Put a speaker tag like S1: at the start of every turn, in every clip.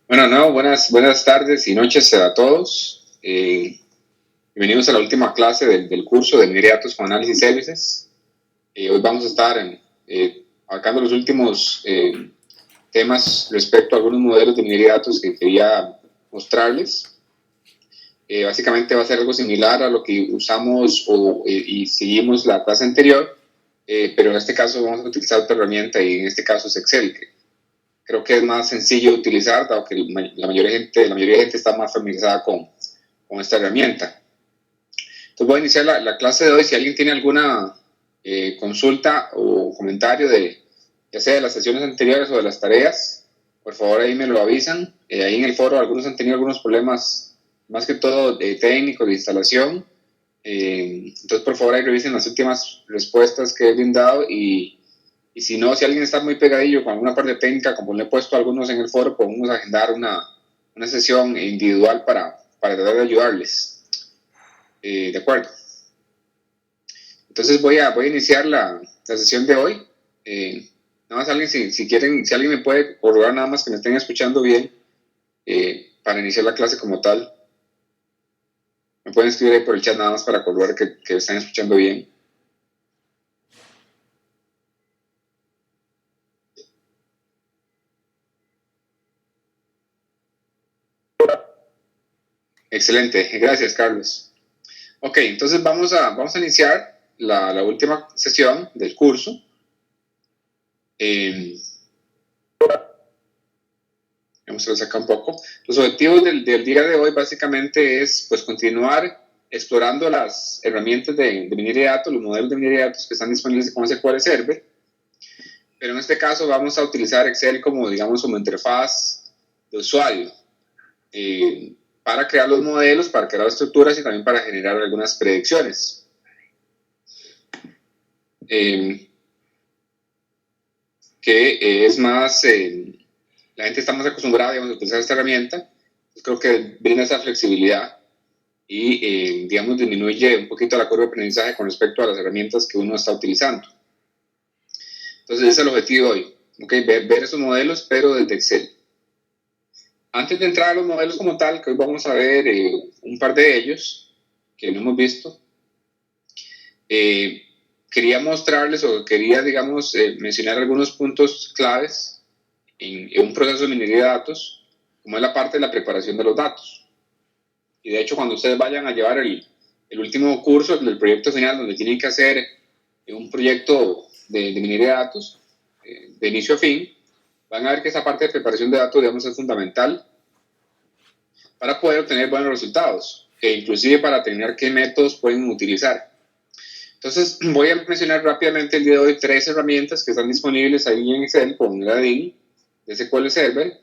S1: Bueno, no, buenas tardes y noches a todos. Bienvenidos a la última clase del curso de Minería de Datos con Análisis Services. Hoy vamos a estar abarcando los últimos temas respecto a algunos modelos de minería de datos que quería mostrarles. Básicamente va a ser algo similar a lo que usamos y seguimos la clase anterior, pero en este caso vamos a utilizar otra herramienta y en este caso es Excel, que creo que es más sencillo de utilizar, dado que la mayoría de gente está más familiarizada con esta herramienta. Entonces voy a iniciar la clase de hoy. Si alguien tiene alguna consulta o comentario ya sea de las sesiones anteriores o de las tareas, por favor ahí me lo avisan. Ahí en el foro algunos han tenido algunos problemas, más que todo técnicos de instalación. Entonces por favor ahí revisen las últimas respuestas que he brindado y si no, si alguien está muy pegadillo con alguna parte técnica, como le he puesto a algunos en el foro, podemos agendar una sesión individual para tratar de ayudarles. ¿De acuerdo? Entonces voy a iniciar la sesión de hoy. Nada más alguien, si quieren, si alguien me puede corroborar nada más que me estén escuchando bien para iniciar la clase como tal. Me pueden escribir ahí por el chat nada más para corroborar que están escuchando bien. Excelente, gracias Carlos. Ok, entonces vamos a iniciar la última sesión del curso. Vamos a sacar un poco. Los objetivos del día de hoy básicamente es pues continuar explorando las herramientas de minería de datos, los modelos de minería de datos que están disponibles con SQL Server. Pero en este caso vamos a utilizar Excel como, digamos, como interfaz de usuario para crear los modelos, para crear las estructuras y también para generar algunas predicciones. Que es más, la gente está más acostumbrada, digamos, a utilizar esta herramienta. Entonces creo que brinda esa flexibilidad y, digamos, disminuye un poquito la curva de aprendizaje con respecto a las herramientas que uno está utilizando. Entonces, ese es el objetivo hoy, ¿okay? Ver esos modelos, pero desde Excel. Antes de entrar a los modelos como tal, que hoy vamos a ver un par de ellos, que no hemos visto, quería mostrarles o quería, digamos, mencionar algunos puntos claves en un proceso de minería de datos, como es la parte de la preparación de los datos. Y de hecho, cuando ustedes vayan a llevar el último curso del proyecto final, donde tienen que hacer un proyecto de minería de datos, de inicio a fin, van a ver que esa parte de preparación de datos, digamos, es fundamental para poder obtener buenos resultados, e inclusive para determinar qué métodos pueden utilizar. Entonces, voy a mencionar rápidamente el día de hoy 3 herramientas que están disponibles ahí en Excel con la DIN de SQL Server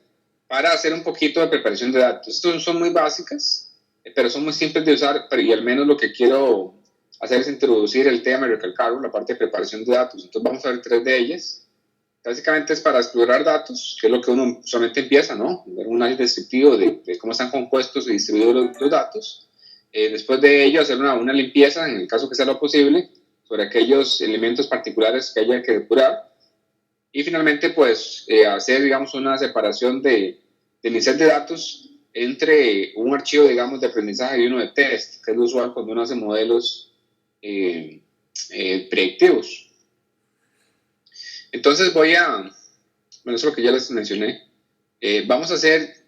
S1: para hacer un poquito de preparación de datos. Estas son muy básicas, pero son muy simples de usar, y al menos lo que quiero hacer es introducir el tema y recalcarlo, la parte de preparación de datos. Entonces vamos a ver 3 de ellas. Básicamente es para explorar datos, que es lo que uno solamente empieza, ¿no? Ver un análisis descriptivo de cómo están compuestos y distribuidos los datos. Después de ello, hacer una limpieza, en el caso que sea lo posible, sobre aquellos elementos particulares que haya que depurar. Y finalmente, pues, hacer, digamos, una separación de mi set de datos entre un archivo, digamos, de aprendizaje y uno de test, que es lo usual cuando uno hace modelos predictivos. Entonces bueno, eso es lo que ya les mencioné. Vamos a hacer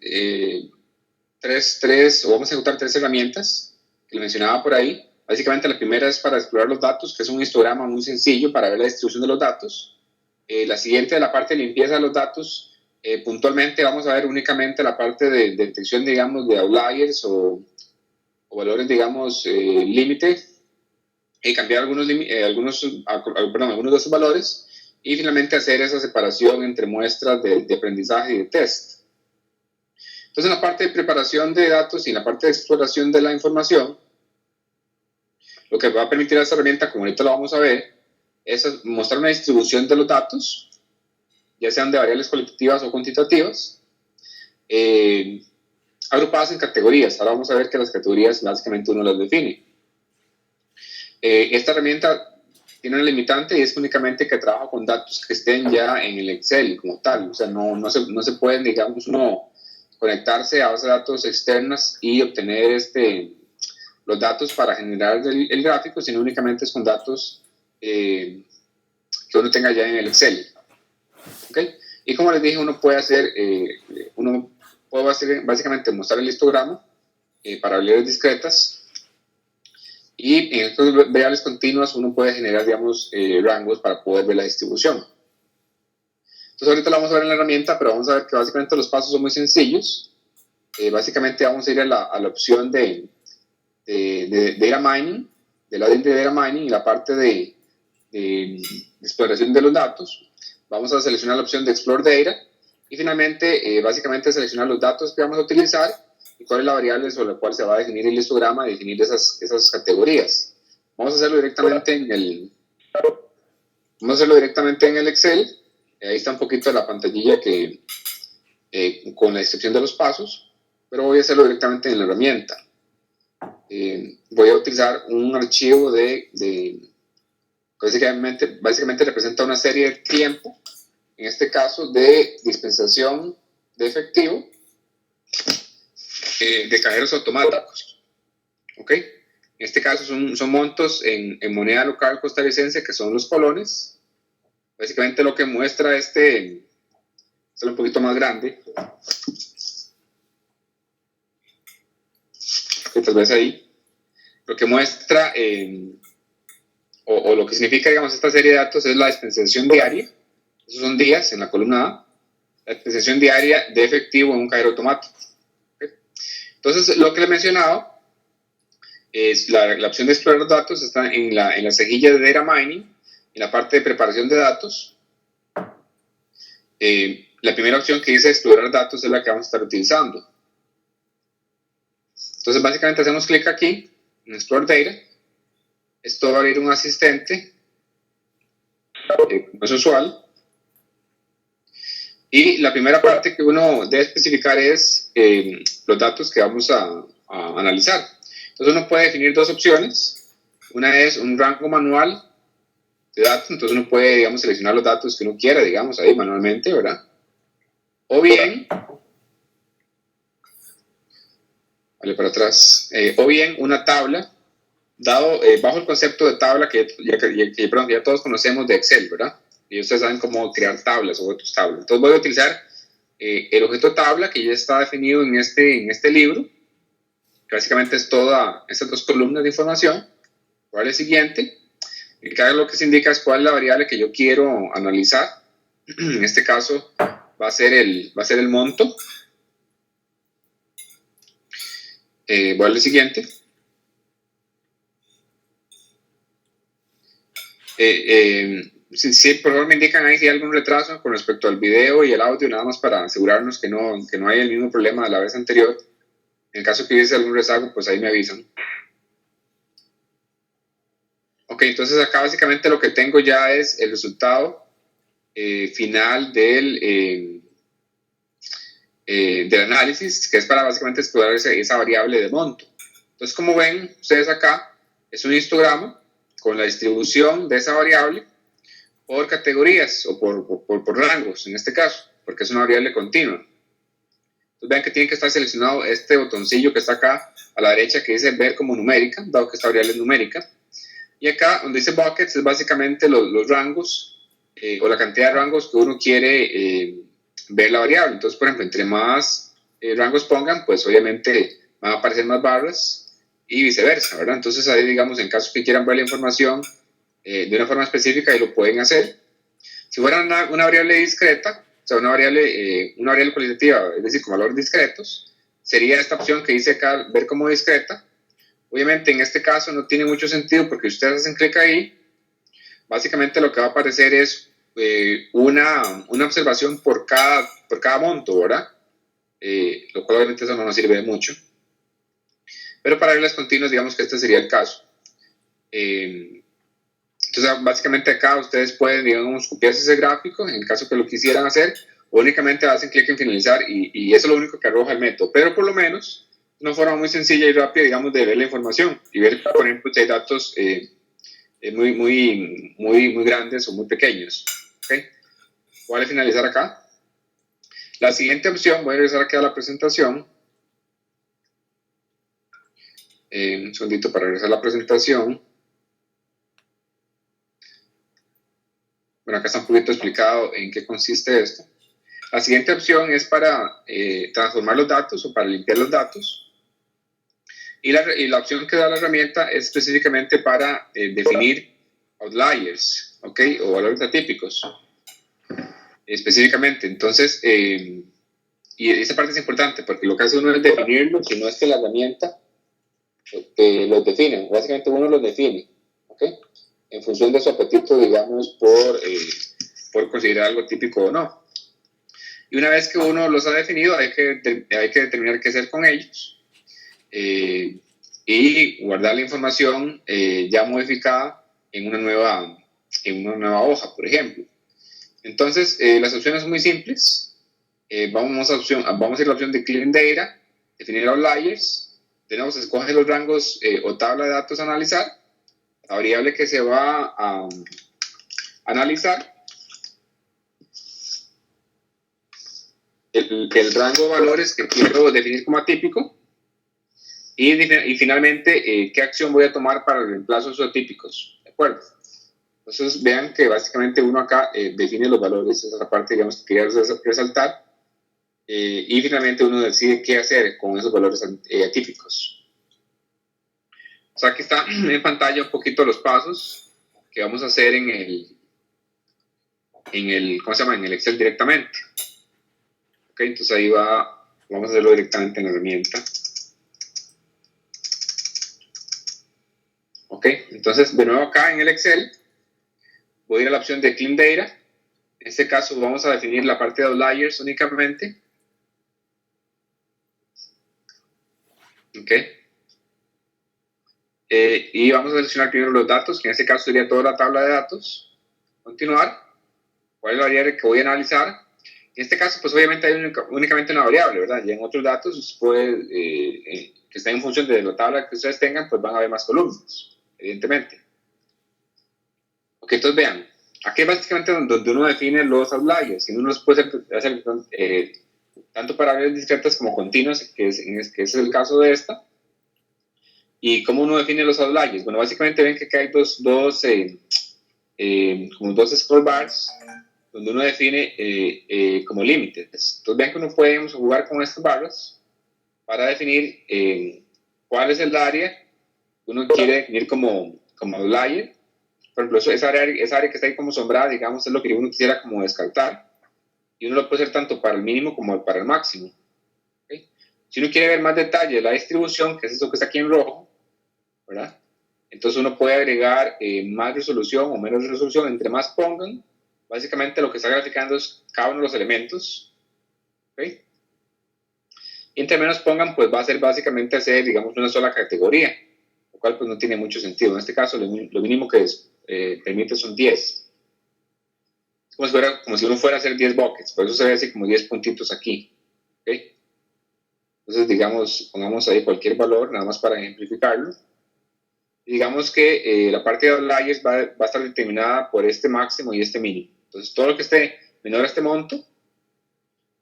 S1: o vamos a ejecutar 3 herramientas que les mencionaba por ahí. Básicamente la primera es para explorar los datos, que es un histograma muy sencillo para ver la distribución de los datos. La siguiente es la parte de limpieza de los datos. Puntualmente vamos a ver únicamente la parte de detección, digamos, de outliers o valores, digamos, límite, y cambiar algunos de esos valores, y finalmente hacer esa separación entre muestras de aprendizaje y de test. Entonces, en la parte de preparación de datos y en la parte de exploración de la información, lo que va a permitir a esta herramienta, como ahorita lo vamos a ver, es mostrar una distribución de los datos, ya sean de variables cualitativas o cuantitativas, agrupadas en categorías. Ahora vamos a ver que las categorías básicamente uno las define. Esta herramienta tiene una limitante y es únicamente que trabaja con datos que estén ya en el Excel como tal. O sea, no se pueden, digamos, uno conectarse a bases de datos externas y obtener los datos para generar el gráfico, sino únicamente es con datos que uno tenga ya en el Excel. ¿Okay? Y como les dije, uno puede básicamente mostrar el histograma para variables discretas, y en estas variables continuas uno puede generar, digamos, rangos para poder ver la distribución. Entonces ahorita lo vamos a ver en la herramienta, pero vamos a ver que básicamente los pasos son muy sencillos. Básicamente vamos a ir a la opción de Data Mining, del lado de Data Mining, y la parte de exploración de los datos. Vamos a seleccionar la opción de Explore Data, y finalmente básicamente seleccionar los datos que vamos a utilizar y cuál es la variable sobre la cual se va a definir el histograma y definir esas categorías. Vamos a hacerlo directamente en el Excel. Ahí está un poquito la pantallilla con la descripción de los pasos, pero voy a hacerlo directamente en la herramienta. Voy a utilizar un archivo básicamente representa una serie de tiempo, en este caso de dispensación de efectivo de cajeros automáticos. ¿Ok? En este caso son montos en moneda local costarricense, que son los colones. Básicamente lo que muestra es un poquito más grande, que tal vez ahí, lo que muestra o lo que significa, digamos, esta serie de datos es la dispensación diaria. Esos son días en la columna A, la dispensación diaria de efectivo en un cajero automático. ¿Okay? Entonces, lo que les he mencionado es la opción de explorar datos, está en la cejilla de Data Mining, en la parte de preparación de datos. La primera opción que dice explorar datos es la que vamos a estar utilizando. Entonces, básicamente hacemos clic aquí en Explore Data. Esto va a abrir un asistente, como es usual. Y la primera parte que uno debe especificar es los datos que vamos a analizar. Entonces uno puede definir dos opciones. Una es un rango manual de datos, entonces uno puede, digamos, seleccionar los datos que uno quiera, digamos, ahí manualmente, ¿verdad? O bien, vale, para atrás, o bien una tabla, dado bajo el concepto de tabla que ya todos conocemos de Excel, ¿verdad? Y ustedes saben cómo crear tablas o objetos tabla. Entonces voy a utilizar el objeto tabla que ya está definido en este libro, que básicamente es todas estas dos columnas de información. ¿Cuál es el siguiente? Acá lo que se indica es cuál es la variable que yo quiero analizar. En este caso va a ser el monto. Voy al siguiente. Sí, por favor me indican ahí si hay algún retraso con respecto al video y el audio, nada más para asegurarnos que no hay el mismo problema de la vez anterior. En el caso que hubiese algún rezago, pues ahí me avisan. Ok, entonces acá básicamente lo que tengo ya es el resultado final del análisis, que es para básicamente explorar esa variable de monto. Entonces, como ven ustedes acá, es un histograma con la distribución de esa variable por categorías o por rangos, en este caso, porque es una variable continua. Entonces, vean que tiene que estar seleccionado este botoncillo que está acá a la derecha, que dice ver como numérica, dado que esta variable es numérica. Y acá, donde dice buckets, es básicamente los rangos o la cantidad de rangos que uno quiere ver la variable. Entonces, por ejemplo, entre más rangos pongan, pues obviamente van a aparecer más barras y viceversa, ¿verdad? Entonces, ahí, digamos, en caso que quieran ver la información de una forma específica, ahí lo pueden hacer. Si fuera una variable discreta, o sea, una variable cualitativa, es decir, con valores discretos, sería esta opción que dice acá, ver como discreta. Obviamente, en este caso no tiene mucho sentido porque ustedes hacen clic ahí. Básicamente lo que va a aparecer es una observación por cada monto, ¿verdad? Lo cual obviamente eso no nos sirve de mucho. Pero para reglas continuas, digamos que este sería el caso. Entonces, básicamente acá ustedes pueden, digamos, copiarse ese gráfico en el caso que lo quisieran hacer, o únicamente hacen clic en finalizar y eso es lo único que arroja el método. Pero por lo menos, una forma muy sencilla y rápida, digamos, de ver la información y ver, por ejemplo, si hay datos muy grandes o muy pequeños. ¿Okay? Voy a finalizar acá. La siguiente opción, voy a regresar aquí a la presentación. Un segundito para regresar a la presentación. Bueno, acá está un poquito explicado en qué consiste esto. La siguiente opción es para transformar los datos o para limpiar los datos. Y la opción que da la herramienta es específicamente para definir outliers, ¿ok? O valores atípicos, específicamente. Entonces, y esa parte es importante porque lo que hace uno es definirlo, si no es que la herramienta los define. Básicamente uno los define, ¿ok? En función de su apetito, digamos, por considerar algo típico o no. Y una vez que uno los ha definido, hay que determinar qué hacer con ellos y guardar la información ya modificada en una nueva hoja, por ejemplo. Entonces, las opciones son muy simples. Vamos a ir a la opción de Clean Data, definir outliers. De nuevo, se escogen los rangos o tabla de datos a analizar, la variable que se va a analizar, el rango de valores que quiero definir como atípico y finalmente qué acción voy a tomar para el reemplazo de esos atípicos, ¿de acuerdo? Entonces vean que básicamente uno acá define los valores, esa es la parte, digamos, que quería resaltar, y finalmente uno decide qué hacer con esos valores atípicos. O sea, aquí está en pantalla un poquito los pasos que vamos a hacer en ¿cómo se llama? En el Excel directamente. Ok, entonces ahí vamos a hacerlo directamente en la herramienta. Ok, entonces de nuevo acá en el Excel voy a ir a la opción de Clean Data. En este caso vamos a definir la parte de outliers únicamente. Ok. Y vamos a seleccionar primero los datos, que en este caso sería toda la tabla de datos. Continuar. ¿Cuál es la variable que voy a analizar? En este caso, pues obviamente hay únicamente una variable, ¿verdad? Y en otros datos, que estén en función de la tabla que ustedes tengan, pues van a haber más columnas, evidentemente. Ok, entonces vean, aquí es básicamente donde uno define los outliers. Y uno los puede hacer tanto para variables discretas como continuas, que ese es el caso de esta. ¿Y cómo uno define los outliers? Bueno, básicamente ven que acá hay como dos scroll bars donde uno define como límites. Entonces vean que uno puede jugar con estas barras para definir cuál es el área que uno quiere definir como outlier. Por ejemplo, esa área que está ahí como sombrada, digamos, es lo que uno quisiera como descartar. Y uno lo puede hacer tanto para el mínimo como para el máximo. ¿Okay? Si uno quiere ver más detalle de la distribución, que es eso que está aquí en rojo, ¿verdad? Entonces uno puede agregar más resolución o menos resolución, entre más pongan, básicamente lo que está graficando es cada uno de los elementos, ¿ok? Y entre menos pongan, pues va a ser básicamente hacer, digamos, una sola categoría, lo cual pues no tiene mucho sentido. En este caso, lo mínimo que permite son 10. Es como si uno fuera a hacer 10 buckets, por eso se ve así como 10 puntitos aquí, ¿ok? Entonces, digamos, pongamos ahí cualquier valor, nada más para ejemplificarlo. Digamos que la parte de outliers va a estar determinada por este máximo y este mínimo. Entonces, todo lo que esté menor a este monto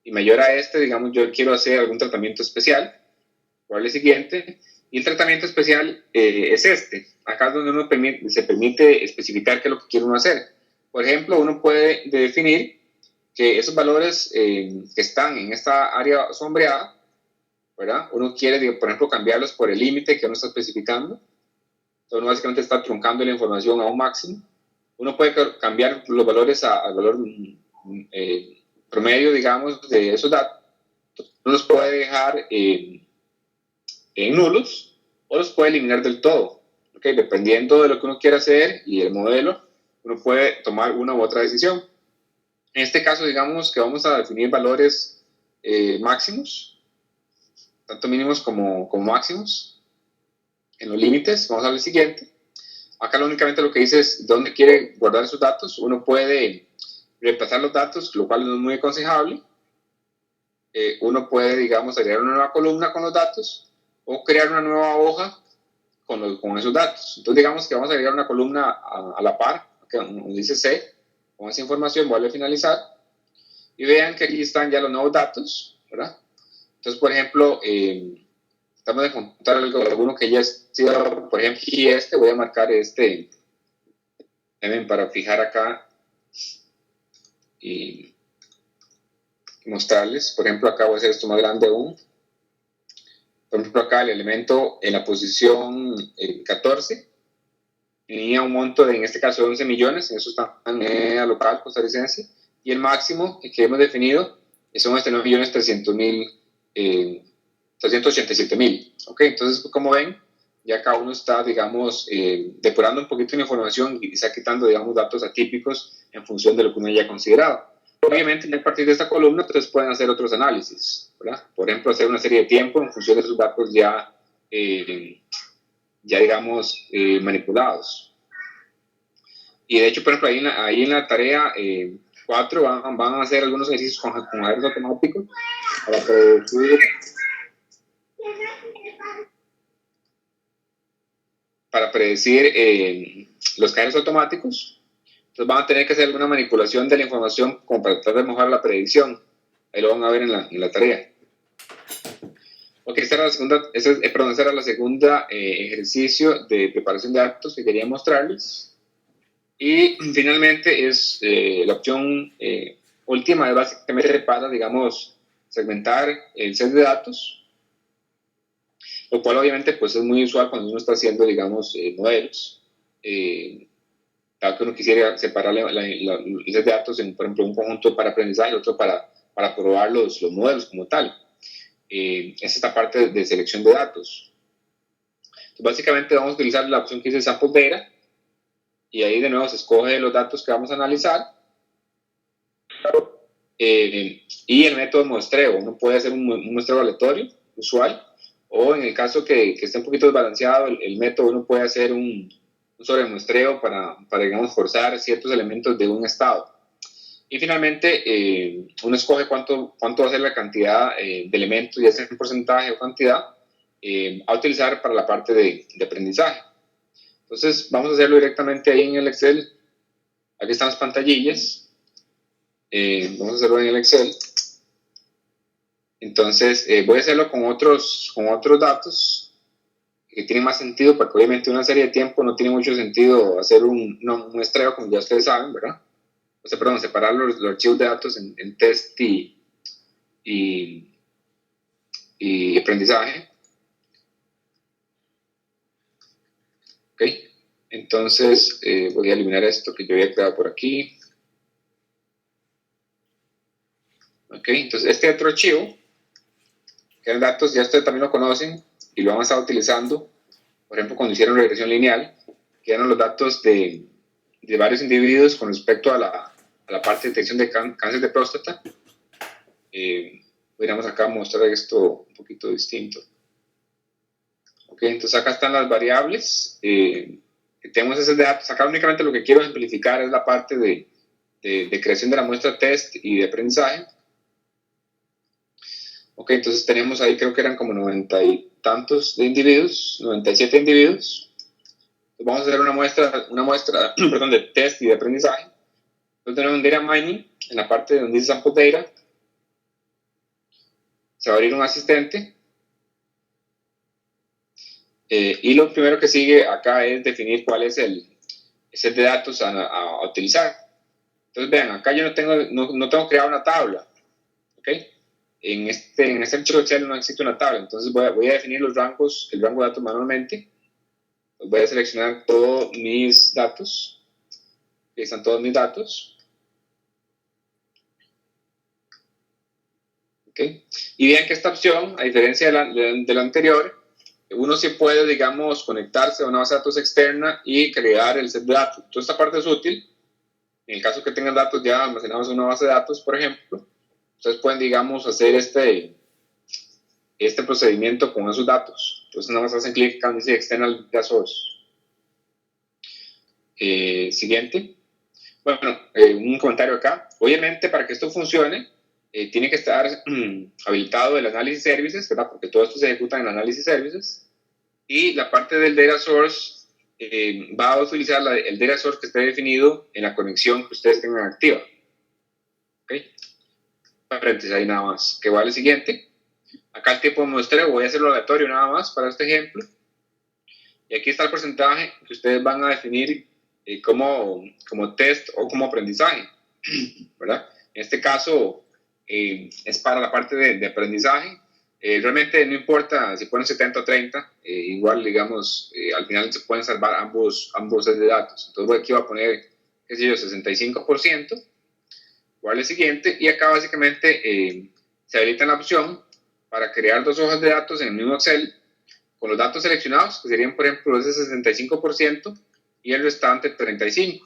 S1: y mayor a este, digamos, yo quiero hacer algún tratamiento especial, ¿cuál es el siguiente? Y el tratamiento especial es este. Acá es donde uno se permite especificar qué es lo que quiere uno hacer. Por ejemplo, uno puede definir que esos valores que están en esta área sombreada, ¿verdad? Uno quiere, por ejemplo, cambiarlos por el límite que uno está especificando. Entonces, uno básicamente está truncando la información a un máximo. Uno puede cambiar los valores al valor promedio, digamos, de esos datos. Uno los puede dejar en nulos o los puede eliminar del todo. ¿Okay? Dependiendo de lo que uno quiera hacer y el modelo, uno puede tomar una u otra decisión. En este caso, digamos que vamos a definir valores máximos, tanto mínimos como máximos. En los límites, vamos a ver el siguiente. Acá únicamente lo que dice es dónde quiere guardar sus datos. Uno puede reemplazar los datos, lo cual no es muy aconsejable. Uno puede, digamos, agregar una nueva columna con los datos o crear una nueva hoja con esos datos. Entonces, digamos que vamos a agregar una columna a la par, donde dice C, con esa información, vuelve a finalizar. y vean que aquí están ya los nuevos datos, ¿verdad? Entonces, por ejemplo, estamos de contar alguno que ya ha sido, por ejemplo, aquí voy a marcar para fijar acá y mostrarles. Por ejemplo, acá voy a hacer esto más grande aún. Por ejemplo, acá el elemento en la posición 14 tenía un monto de, en este caso, 11 millones, en eso está en moneda local costarricense, y el máximo que hemos definido son 387.000. ¿Ok? Entonces, como ven, ya cada uno está, digamos, depurando un poquito la información y está quitando, digamos, datos atípicos en función de lo que uno haya considerado. Obviamente, a partir de esta columna, ustedes pueden hacer otros análisis, ¿verdad? Por ejemplo, hacer una serie de tiempo en función de esos datos ya digamos, manipulados. Y de hecho, por ejemplo, ahí en la tarea 4 van a hacer algunos ejercicios con cajeros automáticos para predecir los cajeros automáticos. Entonces van a tener que hacer alguna manipulación de la información como para tratar de mejorar la predicción. Ahí lo van a ver en la tarea. Ok, esta era la segunda ejercicio de preparación de datos que quería mostrarles. Y finalmente es la opción última, es básicamente para, digamos, segmentar el set de datos, lo cual obviamente pues es muy usual cuando uno está haciendo, digamos, modelos. Dado que uno quisiera separar el set de datos en, por ejemplo, un conjunto para aprendizaje y otro para probar los modelos como tal. Es esta parte de selección de datos. Entonces, básicamente vamos a utilizar la opción que dice Sample Data, y ahí de nuevo se escoge los datos que vamos a analizar y el método muestreo. Uno puede hacer un muestreo aleatorio, usual, o en el caso que esté un poquito desbalanceado el método, uno puede hacer un sobremuestreo para, digamos, forzar ciertos elementos de un estado. Y finalmente, uno escoge cuánto va a ser la cantidad de elementos, ya sea en porcentaje o cantidad, a utilizar para la parte de aprendizaje. Entonces, vamos a hacerlo directamente ahí en el Excel. Aquí están las pantallillas. Vamos a hacerlo en el Excel. Entonces, voy a hacerlo con otros datos que tienen más sentido, porque obviamente una serie de tiempo no tiene mucho sentido hacer un muestreo, como ya ustedes saben, ¿verdad? O sea, perdón, separar los archivos de datos en test y aprendizaje. Ok, entonces voy a eliminar esto que yo había creado por aquí. Ok, entonces este otro archivo, que eran datos, ya ustedes también lo conocen y lo han estado utilizando, por ejemplo, cuando hicieron regresión lineal, que eran los datos de varios individuos con respecto a la parte de detección de cáncer de próstata. Podríamos acá mostrar esto un poquito distinto. Ok, entonces acá están las variables que tenemos esos datos. Acá únicamente lo que quiero ejemplificar es la parte de creación de la muestra test y de aprendizaje. Ok, entonces tenemos ahí, creo que eran como 90 y tantos de individuos, 97 individuos. Entonces vamos a hacer una muestra perdón, de test y de aprendizaje. Entonces tenemos un data mining en la parte donde dice sample data. Se va a abrir un asistente. Y lo primero que sigue acá es definir cuál es el set de datos a utilizar. Entonces vean, acá yo no tengo creado una tabla. ¿Ok? En este archivo Excel no existe una tabla, entonces voy a definir el rango de datos manualmente. Voy a seleccionar todos mis datos. Aquí están todos mis datos. ¿Okay? Y vean que esta opción, a diferencia de la anterior, uno sí puede, digamos, conectarse a una base de datos externa y crear el set de datos. Toda esta parte es útil. En el caso que tengan datos ya almacenados en una base de datos, por ejemplo, ustedes pueden, digamos, hacer este procedimiento con esos datos. Entonces, nada más hacen clic acá dice External Data Source. Siguiente. Bueno, un comentario acá. Obviamente, para que esto funcione, tiene que estar habilitado el Analysis Services, ¿verdad? Porque todo esto se ejecuta en Analysis Services. Y la parte del Data Source va a utilizar el Data Source que esté definido en la conexión que ustedes tengan activa. ¿Ok? paréntesis ahí nada más, que va al siguiente. Acá el tiempo de muestreo, voy a hacerlo aleatorio nada más para este ejemplo. Y aquí está el porcentaje que ustedes van a definir como test o como aprendizaje, ¿verdad? En este caso es para la parte de aprendizaje. Realmente no importa si ponen 70 o 30, igual, digamos, al final se pueden salvar ambos sets de datos. Entonces aquí voy a poner, qué sé yo, 65%, igual el siguiente, y acá básicamente se habilita la opción para crear dos hojas de datos en el mismo Excel con los datos seleccionados, que serían, por ejemplo, ese 65% y el restante 35%.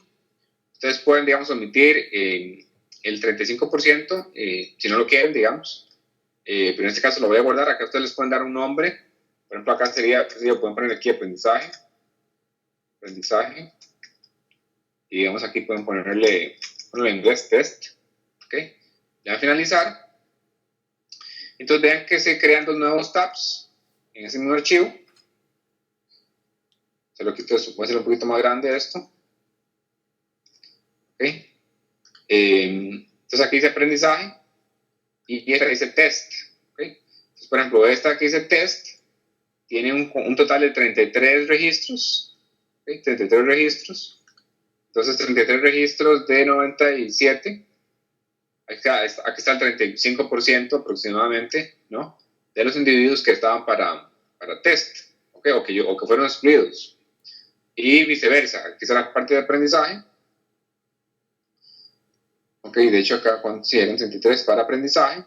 S1: Ustedes pueden, digamos, omitir el 35%, si no lo quieren, digamos, pero en este caso lo voy a guardar. Acá ustedes les pueden dar un nombre. Por ejemplo, acá sería, pueden poner aquí aprendizaje, y digamos aquí pueden ponerle en inglés test, ¿ok? Ya al finalizar, entonces vean que se crean dos nuevos tabs en ese mismo archivo. Se lo quito, voy a hacer un poquito más grande esto. ¿Ok? Entonces aquí dice aprendizaje y esta dice test. ¿Ok? Entonces, por ejemplo, esta que dice test tiene un total de 33 registros. ¿Ok? 33 registros. Entonces, 33 registros de 97. Aquí está el 35% aproximadamente, ¿no? De los individuos que estaban para test, ¿ok? O que fueron excluidos. Y viceversa, aquí está la parte de aprendizaje. Ok, de hecho acá consideran 63 para aprendizaje.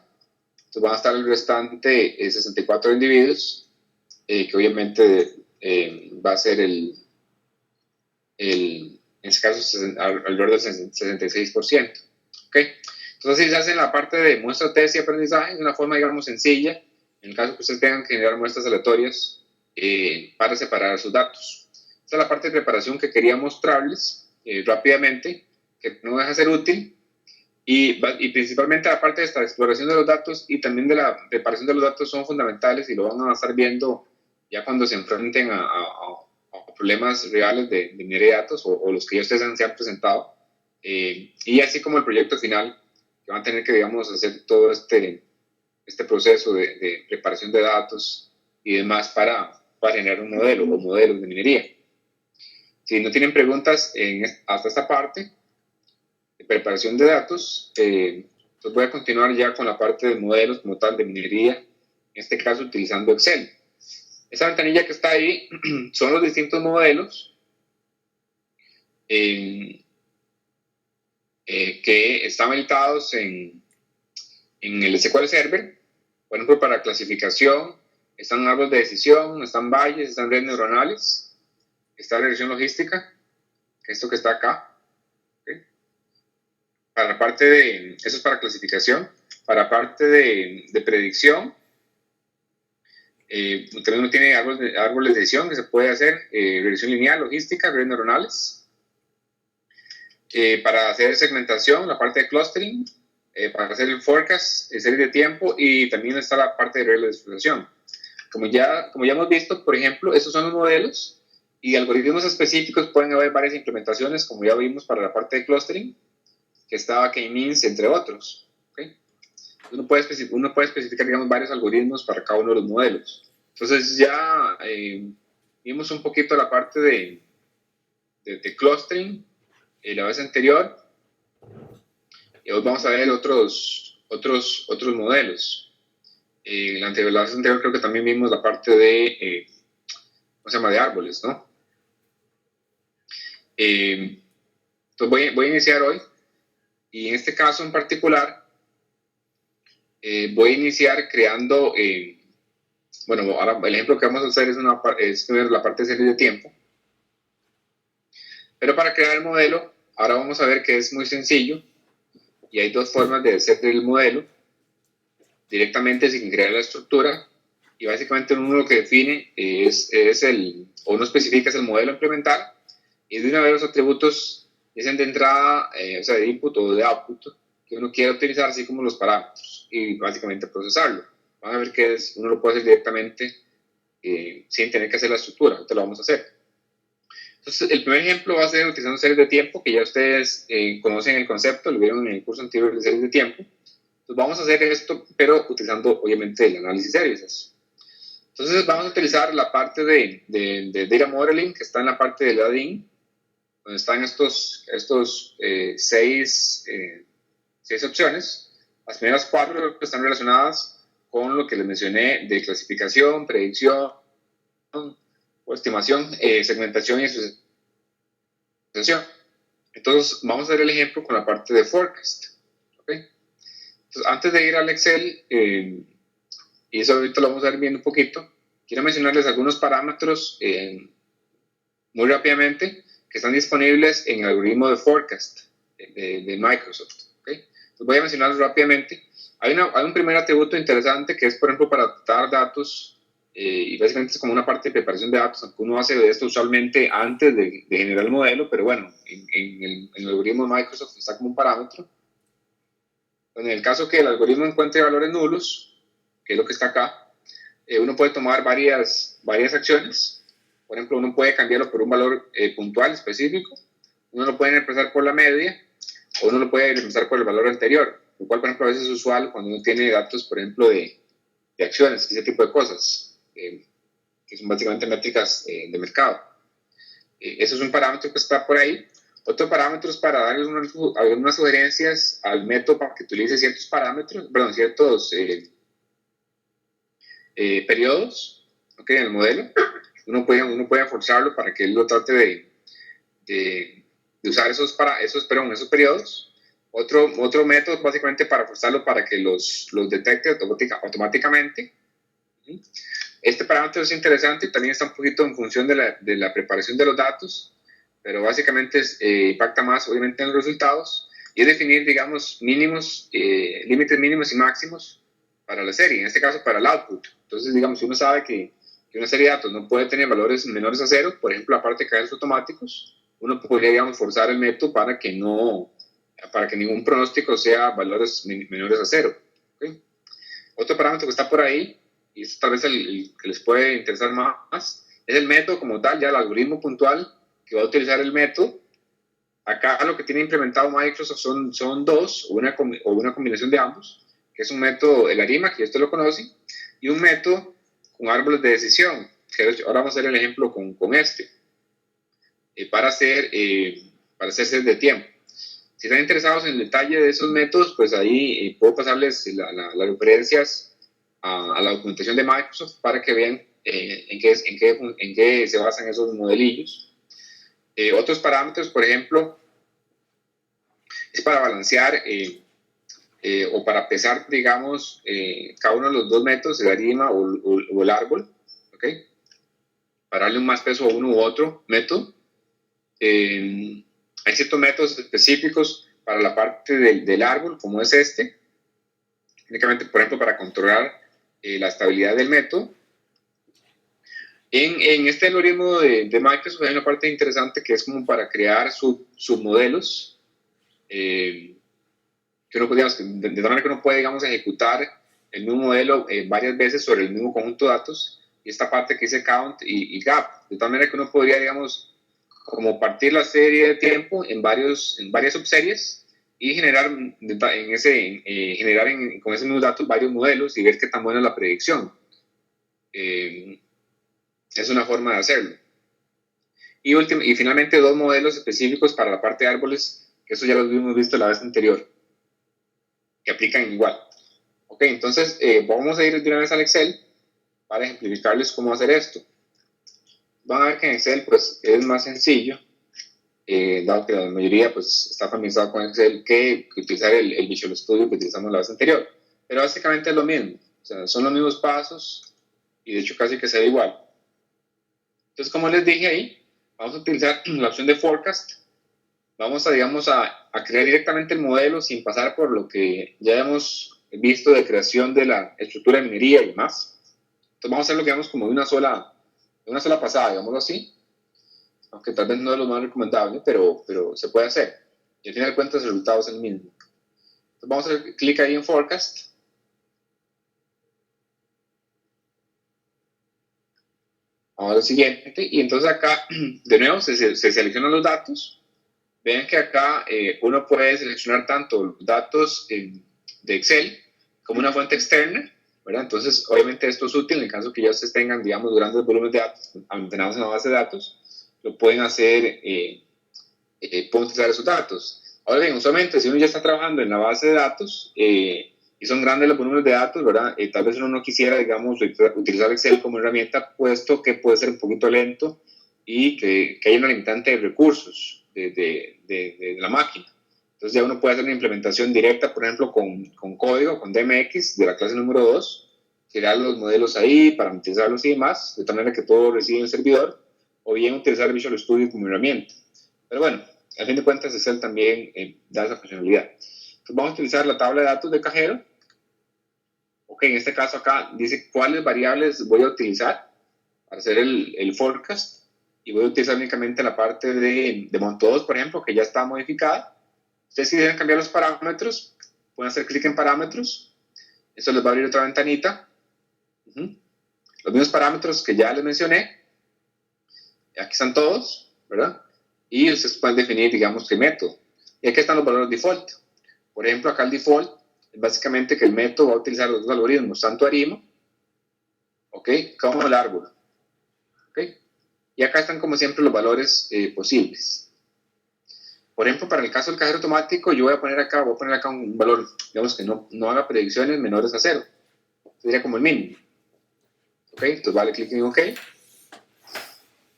S1: Entonces van a estar el restante 64 individuos, que obviamente va a ser en este caso alrededor del 66%. Ok, entonces si se hace en la parte de muestra, test y aprendizaje de una forma, digamos, sencilla, en el caso que ustedes tengan que generar muestras aleatorias para separar sus datos. Esta es la parte de preparación que quería mostrarles rápidamente, que no deja de ser útil. Y principalmente la parte de esta exploración de los datos y también de la preparación de los datos son fundamentales y lo van a estar viendo ya cuando se enfrenten a problemas reales de minería de datos o los que ya ustedes se han presentado. Y así como el proyecto final, que van a tener que, digamos, hacer todo este proceso de preparación de datos y demás para generar un modelo o modelos de minería. Si no tienen preguntas hasta esta parte de preparación de datos, entonces voy a continuar ya con la parte de modelos como tal de minería, en este caso utilizando Excel. Esa ventanilla que está ahí son los distintos modelos que están habilitados en el SQL Server. Por ejemplo, para clasificación están árboles de decisión, están valles, están redes neuronales, está regresión logística, esto que está acá. Para la parte de, eso es para clasificación, para parte de predicción, también uno tiene árboles de decisión que se puede hacer, regresión lineal, logística, redes neuronales. Para hacer segmentación, la parte de clustering, para hacer el forecast, serie de tiempo, y también está la parte de redes de distribución. Como ya hemos visto, por ejemplo, estos son los modelos y algoritmos específicos. Pueden haber varias implementaciones, como ya vimos para la parte de clustering, que estaba K-means, entre otros. ¿Okay? Uno puede especificar, digamos, varios algoritmos para cada uno de los modelos. Entonces ya vimos un poquito la parte de clustering la vez anterior, y hoy vamos a ver otros modelos. La vez anterior creo que también vimos la parte de, ¿cómo se llama?, de árboles, ¿no? Entonces voy a iniciar hoy. Y en este caso en particular, voy a iniciar creando, bueno, ahora el ejemplo que vamos a hacer es la parte de serie de tiempo. Pero para crear el modelo, ahora vamos a ver que es muy sencillo y hay dos formas de hacer el modelo: directamente sin crear la estructura, y básicamente uno lo que define o uno especifica es el modelo a implementar, y de una vez los atributos dicen de entrada, o sea, de input o de output, que uno quiere utilizar, así como los parámetros, y básicamente procesarlo. Van a ver que uno lo puede hacer directamente sin tener que hacer la estructura. Ahorita lo vamos a hacer. Entonces, el primer ejemplo va a ser utilizando series de tiempo, que ya ustedes conocen el concepto, lo vieron en el curso anterior de series de tiempo. Entonces vamos a hacer esto, pero utilizando obviamente el análisis services. Entonces vamos a utilizar la parte de Data Modeling, que está en la parte del add-in, donde están estos seis opciones. Las primeras 4 están relacionadas con lo que les mencioné de clasificación, predicción, o estimación, segmentación y asociación. Entonces vamos a hacer el ejemplo con la parte de forecast. ¿Okay? Entonces, antes de ir al Excel, y eso ahorita lo vamos a ver viendo un poquito, quiero mencionarles algunos parámetros muy rápidamente que están disponibles en el algoritmo de forecast de Microsoft. ¿Okay? Entonces voy a mencionarlos rápidamente. Hay un primer atributo interesante que es, por ejemplo, para tratar datos, y básicamente es como una parte de preparación de datos, aunque uno hace esto usualmente antes de generar el modelo, pero bueno, en el algoritmo de Microsoft está como un parámetro. En el caso que el algoritmo encuentre valores nulos, que es lo que está acá, uno puede tomar varias acciones. Por ejemplo, uno puede cambiarlo por un valor puntual específico, uno lo puede reemplazar por la media, o uno lo puede reemplazar por el valor anterior, lo cual, por ejemplo, a veces es usual cuando uno tiene datos, por ejemplo, de acciones, ese tipo de cosas, que son básicamente métricas de mercado. Eso es un parámetro que está por ahí. Otro parámetro es para darles algunas sugerencias al método para que utilice ciertos parámetros, perdón, ciertos periodos, ¿okay? En el modelo. Uno puede forzarlo para que él lo trate de usar esos periodos. Otro método básicamente para forzarlo para que los detecte automáticamente. Este parámetro es interesante y también está un poquito en función de la preparación de los datos, pero básicamente impacta más obviamente en los resultados, y es definir, digamos, límites mínimos y máximos para la serie, en este caso para el output. Entonces, digamos, si uno sabe que una serie de datos no puede tener valores menores a 0, por ejemplo, aparte de cajeros automáticos, uno podría, digamos, forzar el método para que ningún pronóstico sea valores menores a 0. ¿Okay? Otro parámetro que está por ahí, y este tal vez el que les puede interesar más, es el método como tal, ya el algoritmo puntual que va a utilizar el método. Acá lo que tiene implementado Microsoft son dos, o una combinación de ambos, que es un método, el ARIMA, que ustedes lo conocen, y un método con árboles de decisión, que ahora vamos a hacer el ejemplo con este, para hacer sets de tiempo. Si están interesados en el detalle de esos métodos, pues ahí puedo pasarles las referencias a la documentación de Microsoft para que vean en qué se basan esos modelillos. Otros parámetros, por ejemplo, es para balancear o para pesar, digamos, cada uno de los dos métodos, el ARIMA o el árbol, ¿ok? Para darle un más peso a uno u otro método. Hay ciertos métodos específicos para la parte del árbol, como es este, únicamente, por ejemplo, para controlar la estabilidad del método. En este algoritmo de Microsoft hay una parte interesante que es como para crear submodelos, que uno, digamos, de tal manera que uno puede, digamos, ejecutar el mismo modelo varias veces sobre el mismo conjunto de datos, y esta parte que dice count y gap, de tal manera que uno podría, digamos, como partir la serie de tiempo en varias subseries y generar con esos mismos datos varios modelos y ver qué tan buena es la predicción. Es una forma de hacerlo. Y finalmente 2 modelos específicos para la parte de árboles, que eso ya los hemos visto la vez anterior, que aplican igual. Ok, entonces vamos a ir de una vez al Excel para ejemplificarles cómo hacer esto. Van a ver que en Excel pues es más sencillo, dado que la mayoría pues está familiarizado con Excel, que utilizar el Visual Studio que utilizamos la vez anterior. Pero básicamente es lo mismo, o sea, son los mismos pasos y de hecho casi que se ve igual. Entonces, como les dije ahí, vamos a utilizar la opción de Forecast. Vamos a crear directamente el modelo sin pasar por lo que ya hemos visto de creación de la estructura de minería y demás. Entonces vamos a hacerlo, digamos, como de una sola pasada, digámoslo así. Aunque tal vez no es lo más recomendable, pero se puede hacer. Y al final de cuentas el resultado es el mismo. Entonces vamos a hacer clic ahí en Forecast. Ahora el siguiente, y entonces acá de nuevo se seleccionan los datos. Vean que acá uno puede seleccionar tanto los datos Excel como una fuente externa, ¿verdad? Entonces, obviamente esto es útil en el caso que ya ustedes tengan, digamos, grandes volúmenes de datos almacenados en la base de datos, lo pueden hacer, pueden utilizar esos datos. Ahora bien, usualmente si uno ya está trabajando en la base de datos y son grandes los volúmenes de datos, ¿verdad? Tal vez uno no quisiera, digamos, utilizar Excel como herramienta, puesto que puede ser un poquito lento y que hay una limitante de recursos de la máquina. Entonces ya uno puede hacer una implementación directa, por ejemplo, con código, con DMX de la clase número 2, crear los modelos ahí, parametrizarlos y demás, de tal manera que todo recibe el servidor, o bien utilizar Visual Studio como herramienta. Pero bueno, a fin de cuentas Excel también da esa funcionalidad. Entonces vamos a utilizar la tabla de datos de cajero. Ok, en este caso acá dice cuáles variables voy a utilizar para hacer el forecast, y voy a utilizar únicamente la parte de monto 2, por ejemplo, que ya está modificada. Ustedes si quieren cambiar los parámetros, pueden hacer clic en parámetros. Eso les va a abrir otra ventanita. Los mismos parámetros que ya les mencioné. Aquí están todos, ¿verdad? Y ustedes pueden definir, digamos, qué método. Y aquí están los valores default. Por ejemplo, acá el default es básicamente que el método va a utilizar los dos algoritmos, tanto ARIMA, ¿ok?, como el árbol. ¿Ok? Y acá están, como siempre, los valores posibles. Por ejemplo, para el caso del cajero automático, yo voy a poner acá un valor, digamos, que no haga predicciones menores a 0. Sería como el mínimo. ¿Ok? Entonces vale clic en OK.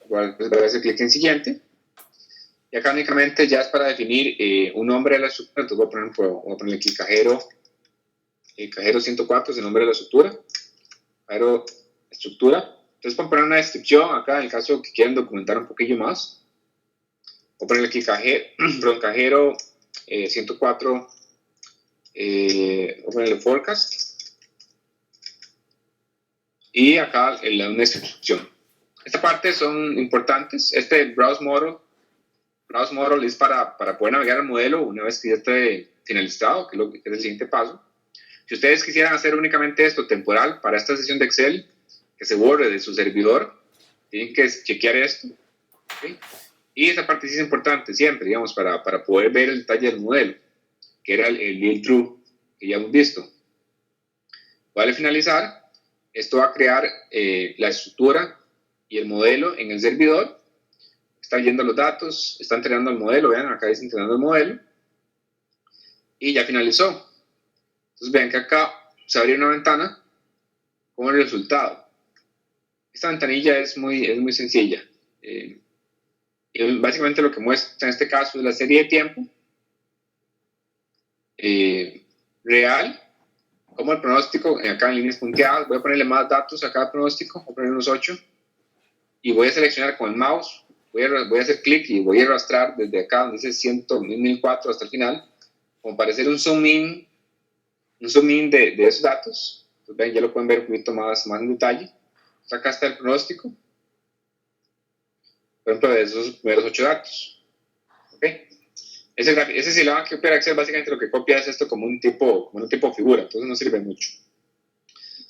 S1: Voy a hacer clic en siguiente. Y acá únicamente ya es para definir un nombre de la estructura. Entonces voy a poner aquí cajero 104 es el nombre de la estructura. Cajero estructura. Entonces para poner una descripción acá, en el caso que quieran documentar un poquillo más. Voy a ponerle aquí cajero 104, voy a ponerle forecast. Y acá una descripción. Esta parte son importantes. Este Browse Model es para poder navegar el modelo una vez que ya esté finalizado, que es el siguiente paso. Si ustedes quisieran hacer únicamente esto temporal para esta sesión de Excel, que se borre de su servidor, tienen que chequear esto. ¿Okay? Y esa parte sí es importante siempre, digamos, para poder ver el detalle del modelo, que era el yield true que ya hemos visto. Vale finalizar. Esto va a crear la estructura y el modelo en el servidor. Está yendo los datos, está entrenando el modelo, vean, acá dice entrenando el modelo, y ya finalizó. Entonces vean que acá se abre una ventana con el resultado. Esta ventanilla es muy sencilla. Y básicamente lo que muestra en este caso es la serie de tiempo real, como el pronóstico, acá en líneas punteadas. Voy a ponerle más datos a cada pronóstico, voy a poner unos 8, y voy a seleccionar con el mouse. Voy a hacer clic y voy a arrastrar desde acá donde dice 1004 hasta el final, como para hacer un zoom in de esos datos. Pues ven, ya lo pueden ver un poquito más en detalle. Entonces acá está el pronóstico, por ejemplo, de esos primeros 8 datos. ¿Ok? Ese si lo van a copiar a Excel, básicamente lo que copia es esto como un tipo figura, entonces no sirve mucho.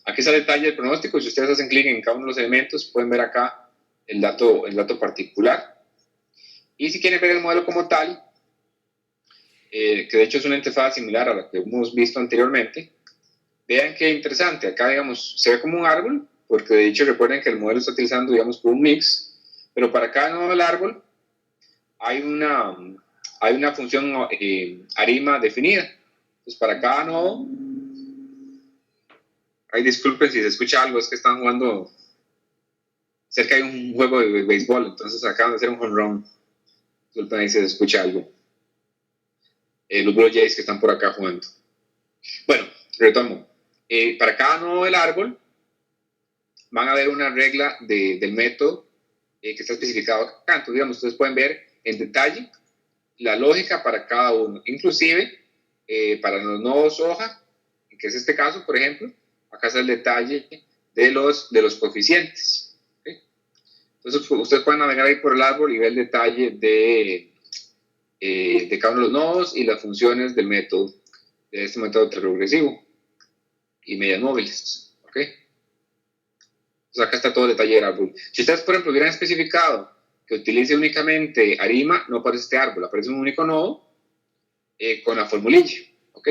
S1: Aquí está el detalle del pronóstico, y si ustedes hacen clic en cada uno de los elementos, pueden ver acá el dato particular. Y si quieren ver el modelo como tal, que de hecho es una interfaz similar a la que hemos visto anteriormente, vean qué interesante. Acá, digamos, se ve como un árbol, porque de hecho recuerden que el modelo está utilizando, digamos, un mix, pero para cada nodo del árbol hay una función ARIMA definida. Entonces, para cada nodo, disculpen si se escucha algo, es que están jugando cerca de un juego de béisbol, entonces acaban de hacer un home run. Disculpen ahí si se escucha algo. Los Blue Jays que están por acá jugando. Bueno, retomo. Para cada nodo del árbol van a ver una regla del método que está especificado acá. Entonces, digamos, ustedes pueden ver en detalle la lógica para cada uno. Inclusive, para los nodos hoja, que es este caso, por ejemplo, acá está el detalle de los coeficientes. ¿Okay? Entonces, ustedes pueden navegar ahí por el árbol y ver el detalle de cada uno de los nodos y las funciones del método, de este método regresivo y medias móviles. ¿Ok? Entonces acá está todo el detalle del árbol. Si ustedes, por ejemplo, hubieran especificado que utilice únicamente ARIMA, no aparece este árbol, aparece un único nodo con la formulilla. ¿Ok?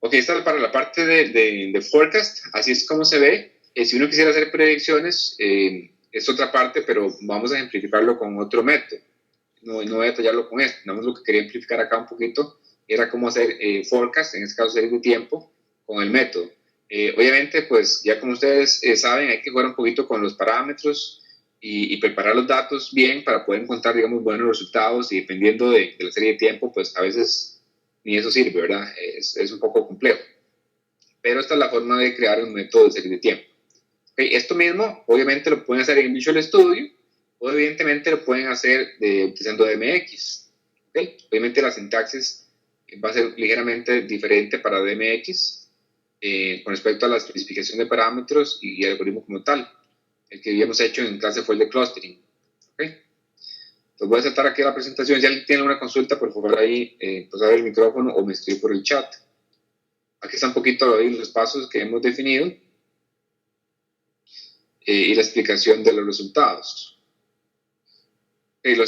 S1: Ok, esta es para la parte de forecast, así es como se ve. Si uno quisiera hacer predicciones, es otra parte, pero vamos a ejemplificarlo con otro método. No voy a detallarlo con esto, nada más lo que quería ejemplificar acá un poquito era cómo hacer forecast, en este caso series de tiempo, con el método. Obviamente, pues ya como ustedes saben, hay que jugar un poquito con los parámetros y preparar los datos bien para poder encontrar, digamos, buenos resultados, y dependiendo de la serie de tiempo, pues a veces ni eso sirve, ¿verdad? Es un poco complejo. Pero esta es la forma de crear un método de serie de tiempo. Okay, esto mismo, obviamente, lo pueden hacer en Visual Studio, o evidentemente lo pueden hacer utilizando DMX. Okay, obviamente la sintaxis va a ser ligeramente diferente para DMX con respecto a la especificación de parámetros y el algoritmo como tal. El que habíamos hecho en clase fue el de clustering. Okay. Entonces voy a saltar aquí a la presentación. Si alguien tiene una consulta, por favor ahí pues abre el micrófono o me escribe por el chat. Aquí está un poquito los pasos que hemos definido y la explicación de los resultados. Lo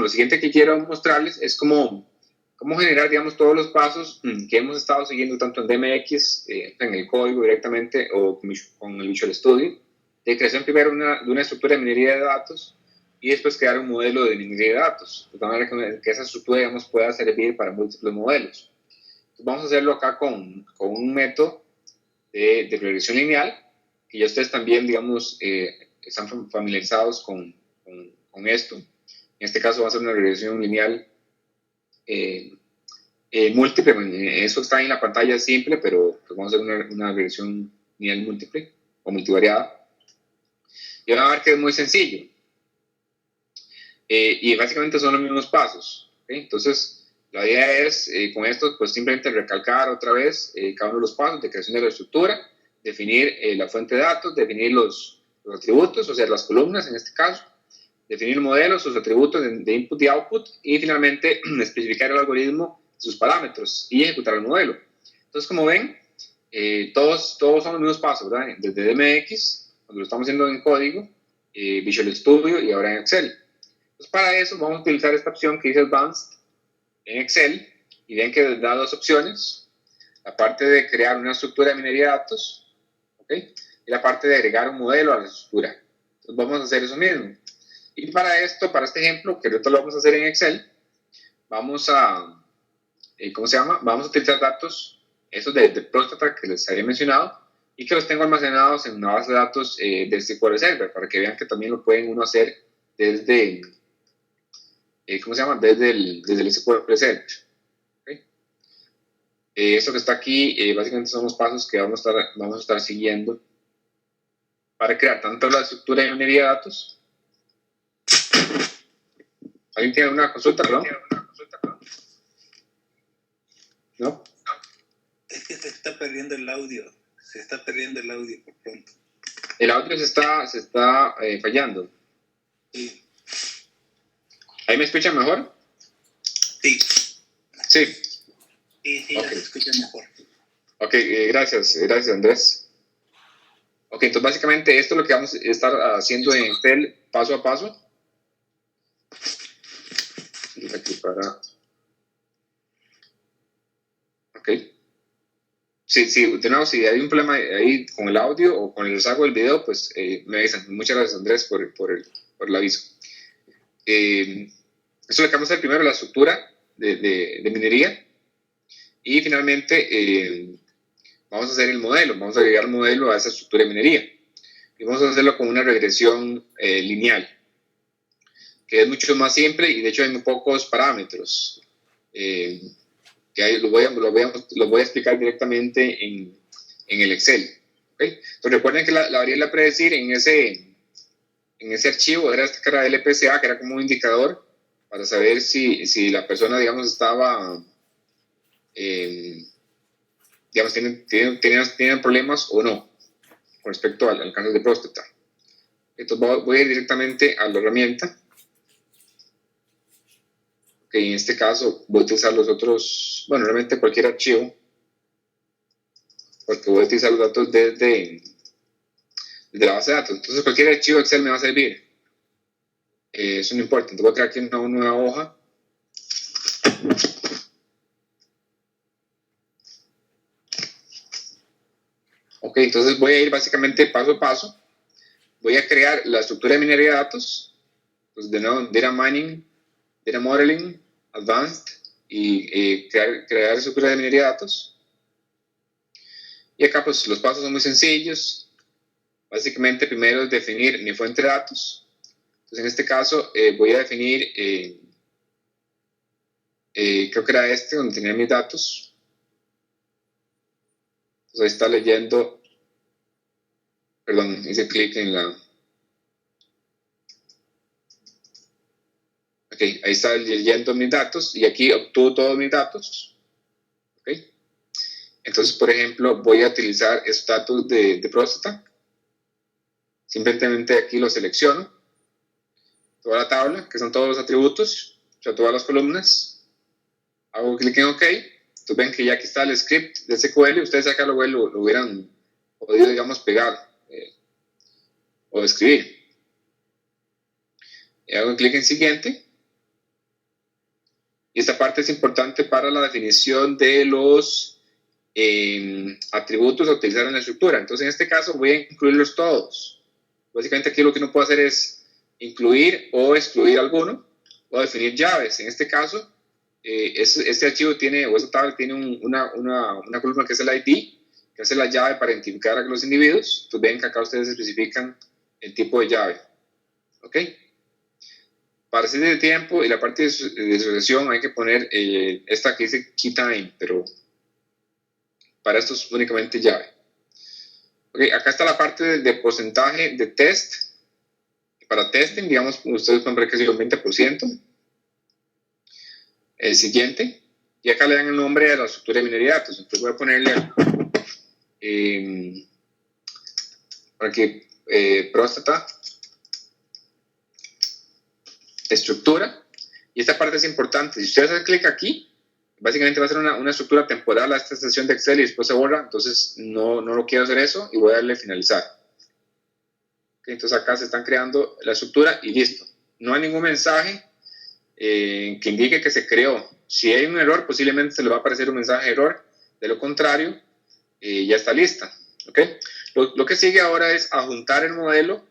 S1: siguiente que quiero mostrarles es cómo generar, digamos, todos los pasos que hemos estado siguiendo tanto en DMX, en el código directamente, o con el Visual Studio, de creación primero de una estructura de minería de datos y después crear un modelo de minería de datos, de manera que esa estructura, digamos, pueda servir para múltiples modelos. Entonces, vamos a hacerlo acá con un método de regresión lineal, que ya ustedes también, digamos, están familiarizados con esto. En este caso va a ser una regresión lineal múltiple. Eso está en la pantalla simple, pero pues vamos a hacer una regresión lineal múltiple o multivariada. Y van a ver que es muy sencillo. Y básicamente son los mismos pasos. ¿Okay? Entonces, la idea es, con esto, pues simplemente recalcar otra vez cada uno de los pasos de creación de la estructura, definir la fuente de datos, definir los atributos, o sea, las columnas en este caso, definir modelos, sus atributos de input y output, y finalmente especificar el algoritmo, sus parámetros, y ejecutar el modelo. Entonces, como ven, todos son los mismos pasos, ¿verdad? Desde DMX, cuando lo estamos haciendo en código, Visual Studio y ahora en Excel. Entonces, para eso vamos a utilizar esta opción que dice Advanced en Excel, y ven que da dos opciones: la parte de crear una estructura de minería de datos, ¿okay? Y la parte de agregar un modelo a la estructura. Entonces, vamos a hacer eso mismo. Y para esto, para este ejemplo, que ahorita lo vamos a hacer en Excel, vamos a, ¿cómo se llama? Vamos a utilizar datos, esos de Prostata que les había mencionado, y que los tengo almacenados en una base de datos de SQL Server, para que vean que también lo pueden uno hacer desde, ¿cómo se llama? Desde el SQL Server. ¿Okay? Eso que está aquí, básicamente son los pasos que vamos a estar siguiendo para crear tanto la estructura de minería de datos. ¿Alguien tiene una consulta, perdón? ¿No?
S2: Es que se está perdiendo el audio. Se está perdiendo el audio por pronto.
S1: El audio se está fallando.
S2: Sí.
S1: ¿Ahí me escuchan mejor?
S2: Sí.
S1: Sí.
S2: Sí, okay. Se escucha mejor.
S1: Ok, gracias Andrés. Ok, entonces básicamente esto es lo que vamos a estar haciendo en Excel paso a paso. Aquí para... Ok. Sí, de nuevo, si hay un problema ahí con el audio o con el rezago del video, pues me avisan. Muchas gracias, Andrés, por el aviso. Eso es lo que vamos a hacer primero, la estructura de minería. Y finalmente vamos a hacer el modelo, vamos a agregar el modelo a esa estructura de minería. Y vamos a hacerlo con una regresión lineal, que es mucho más simple y de hecho hay muy pocos parámetros. Que lo voy a explicar directamente en el Excel. ¿Okay? Entonces recuerden que la variable a predecir en ese archivo era esta cara del LPCA, que era como un indicador para saber si la persona, digamos, estaba, digamos, tienen problemas o no con respecto al cáncer de próstata. Entonces voy a ir directamente a la herramienta. Que en este caso voy a utilizar los otros, bueno, realmente cualquier archivo, porque voy a utilizar los datos desde la base de datos. Entonces cualquier archivo Excel me va a servir. Eso no importa. Entonces voy a crear aquí una nueva hoja. Ok, entonces voy a ir básicamente paso a paso. Voy a crear la estructura de minería de datos. Pues de nuevo, Data Mining, Data Modeling, Advanced, y crear estructura de minería de datos. Y acá pues los pasos son muy sencillos. Básicamente primero es definir mi fuente de datos. Entonces en este caso voy a definir, creo que era este donde tenía mis datos. Entonces ahí está leyendo, perdón, hice clic en la... Ok, ahí está leyendo mis datos y aquí obtuvo todos mis datos. Ok. Entonces, por ejemplo, voy a utilizar estos datos de próstata. Simplemente aquí lo selecciono. Toda la tabla, que son todos los atributos, o sea, todas las columnas. Hago clic en OK. Entonces ven que ya aquí está el script de SQL. Ustedes acá lo hubieran podido, digamos, pegar o escribir. Y hago clic en siguiente. Y esta parte es importante para la definición de los atributos a utilizar en la estructura. Entonces, en este caso, voy a incluirlos todos. Básicamente, aquí lo que uno puede hacer es incluir o excluir alguno, o definir llaves. En este caso, este archivo tiene, o esta tabla tiene una columna que es el ID, que hace la llave para identificar a los individuos. Entonces, ven que acá ustedes especifican el tipo de llave. ¿Ok? Para hacer de tiempo y la parte de sucesión hay que poner esta que dice key time, pero para esto es únicamente llave. Ok, acá está la parte de porcentaje de test. Para testing, digamos, ustedes pueden ver que es el 20%. El siguiente. Y acá le dan el nombre de la estructura de minería de datos. Entonces voy a ponerle para que próstata estructura. Y esta parte es importante. Si ustedes hacen clic aquí, básicamente va a ser una estructura temporal a esta sesión de Excel y después se borra. Entonces no lo quiero hacer eso y voy a darle finalizar. Okay, entonces acá se están creando la estructura y listo. No hay ningún mensaje que indique que se creó. Si hay un error, posiblemente se le va a aparecer un mensaje de error. De lo contrario, ya está lista. ¿Okay? Lo que sigue ahora es adjuntar el modelo.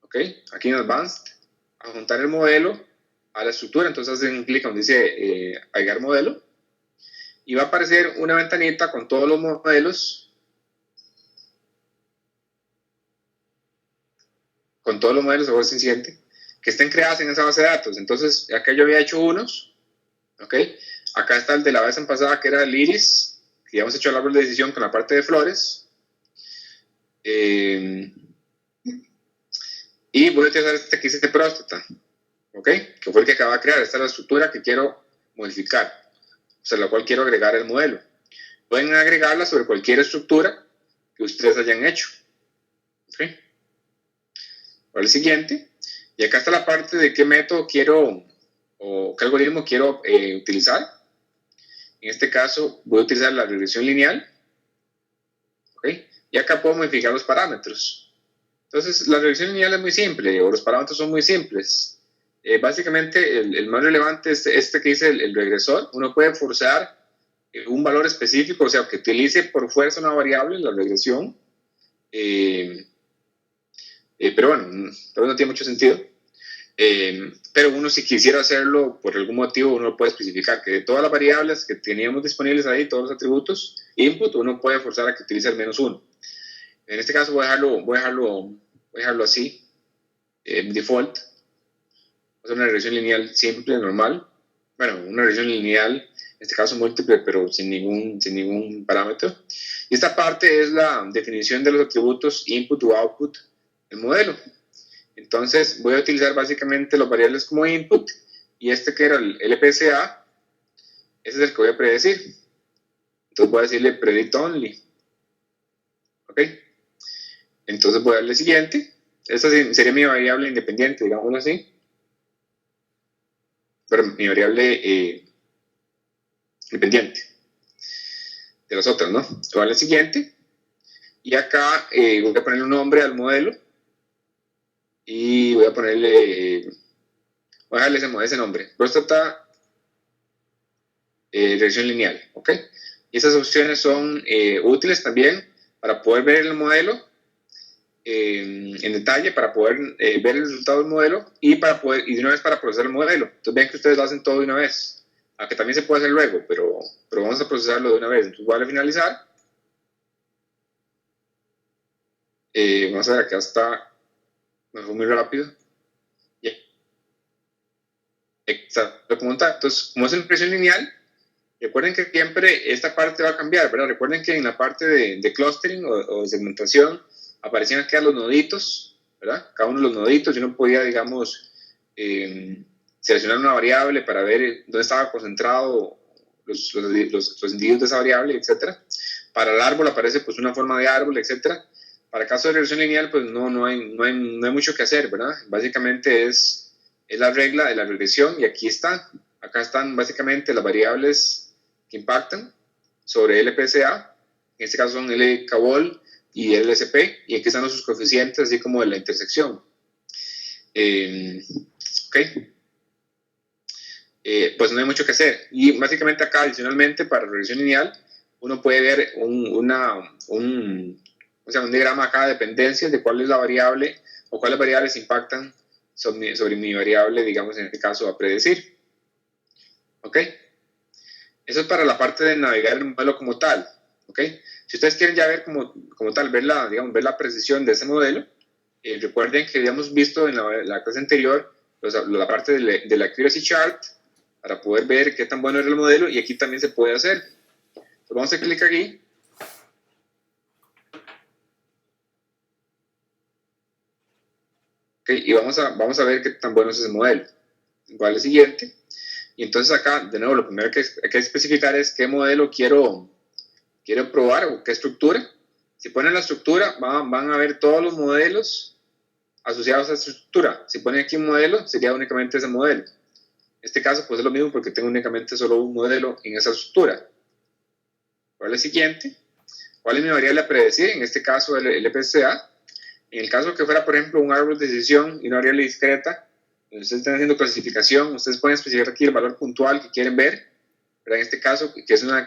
S1: ¿Okay? Aquí en Advanced, adjuntar el modelo a la estructura. Entonces hacen un clic donde dice agregar modelo. Y va a aparecer una ventanita con todos los modelos. Con todos los modelos, o siguiente, que estén creadas en esa base de datos. Entonces, acá yo había hecho unos. ¿Ok? Acá está el de la vez pasada, que era el iris, que ya hemos hecho el árbol de decisión con la parte de flores. Y voy a utilizar este que dice de próstata. ¿Ok? Que fue el que acaba de crear. Esta es la estructura que quiero modificar. O sea, la cual quiero agregar el modelo. Pueden agregarla sobre cualquier estructura que ustedes hayan hecho. ¿Ok? Ahora el siguiente. Y acá está la parte de qué método quiero o qué algoritmo quiero utilizar. En este caso voy a utilizar la regresión lineal. ¿Okay? Y acá puedo modificar los parámetros. Entonces la regresión lineal es muy simple, o los parámetros son muy simples. Básicamente el más relevante es este que dice el regresor. Uno puede forzar un valor específico, o sea, que utilice por fuerza una variable, la regresión. Pero bueno, no tiene mucho sentido. Pero uno, si quisiera hacerlo por algún motivo, uno puede especificar que de todas las variables que teníamos disponibles ahí, todos los atributos, input, uno puede forzar a que utilice al menos uno. En este caso voy a dejarlo así, default. Va a ser una regresión lineal simple, normal. Bueno, una regresión lineal, en este caso múltiple, pero sin ningún parámetro. Y esta parte es la definición de los atributos input o output del modelo. Entonces voy a utilizar básicamente las variables como input y este que era el LPCA, ese es el que voy a predecir. Entonces voy a decirle predict only. ¿Ok? Entonces voy a darle siguiente. Esta sería mi variable independiente, digámoslo así. Pero mi variable independiente de las otras, ¿no? Voy a darle siguiente. Y acá voy a ponerle un nombre al modelo. Y voy a ponerle... voy a darle ese nombre. Próstata regresión lineal, ¿ok? Y esas opciones son útiles también para poder ver el modelo en detalle, para poder ver el resultado del modelo y de una vez para procesar el modelo. Entonces ven que ustedes lo hacen todo de una vez, aunque también se puede hacer luego, pero vamos a procesarlo de una vez. Entonces voy a finalizar. Vamos a ver, acá está, me fue muy rápido. Exacto, como tal. Entonces, como es en presión lineal, recuerden que siempre esta parte va a cambiar, ¿verdad? Recuerden que en la parte de clustering o de segmentación aparecían acá los noditos, ¿verdad? Cada uno de los noditos, yo no podía, digamos, seleccionar una variable para ver dónde estaba concentrado los individuos de esa variable, etc. Para el árbol aparece pues una forma de árbol, etc. Para el caso de regresión lineal, pues no hay mucho que hacer, ¿verdad? Básicamente es la regla de la regresión y aquí está. Acá están básicamente las variables que impactan sobre LPCA. En este caso son LKVOL y LSP, y aquí están sus coeficientes, así como de la intersección. Ok. Pues no hay mucho que hacer. Y básicamente acá, adicionalmente, para regresión lineal, uno puede ver un diagrama acá de dependencias de cuál es la variable o cuáles variables impactan sobre mi variable, digamos, en este caso, a predecir. ¿Ok? Eso es para la parte de navegar el modelo como tal. ¿Ok? Si ustedes quieren ya ver como tal, ver la precisión de ese modelo, recuerden que habíamos visto en la clase anterior la parte de la accuracy chart para poder ver qué tan bueno era el modelo, y aquí también se puede hacer. Entonces vamos a hacer clic aquí. Okay, y vamos a ver qué tan bueno es ese modelo. Igual el siguiente. Y entonces acá, de nuevo, lo primero que hay que especificar es qué modelo quiero probar o qué estructura. Si ponen la estructura, van a ver todos los modelos asociados a esa estructura. Si ponen aquí un modelo, sería únicamente ese modelo. En este caso, pues es lo mismo porque tengo únicamente solo un modelo en esa estructura. ¿Cuál es el siguiente? ¿Cuál es mi variable a predecir? En este caso, el LPCA. En el caso que fuera, por ejemplo, un árbol de decisión y una variable discreta, donde ustedes están haciendo clasificación, ustedes pueden especificar aquí el valor puntual que quieren ver. Pero en este caso, que es una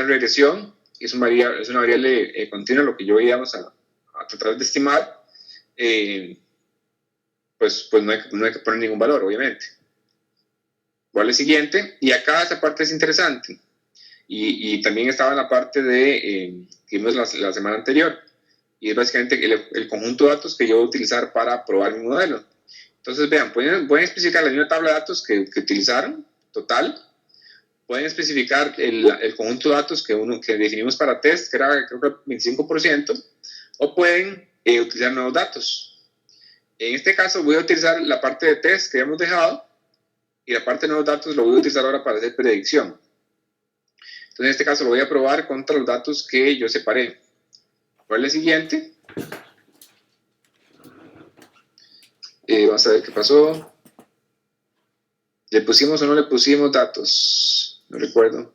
S1: regresión, y es una variable continua, lo que yo íbamos a tratar de estimar, pues no hay que poner ningún valor, obviamente. ¿Cuál es el siguiente? Y acá esta parte es interesante. Y también estaba en la parte que vimos la semana anterior. Y es básicamente el conjunto de datos que yo voy a utilizar para probar mi modelo. Entonces, vean, pueden especificar la misma tabla de datos que utilizaron, total. Pueden especificar el conjunto de datos que definimos para test, que era creo que el 25%, o pueden utilizar nuevos datos. En este caso voy a utilizar la parte de test que habíamos dejado, y la parte de nuevos datos lo voy a utilizar ahora para hacer predicción. Entonces en este caso lo voy a probar contra los datos que yo separé. ¿Cuál es el siguiente? Vamos a ver qué pasó. ¿Le pusimos o no le pusimos datos? No recuerdo.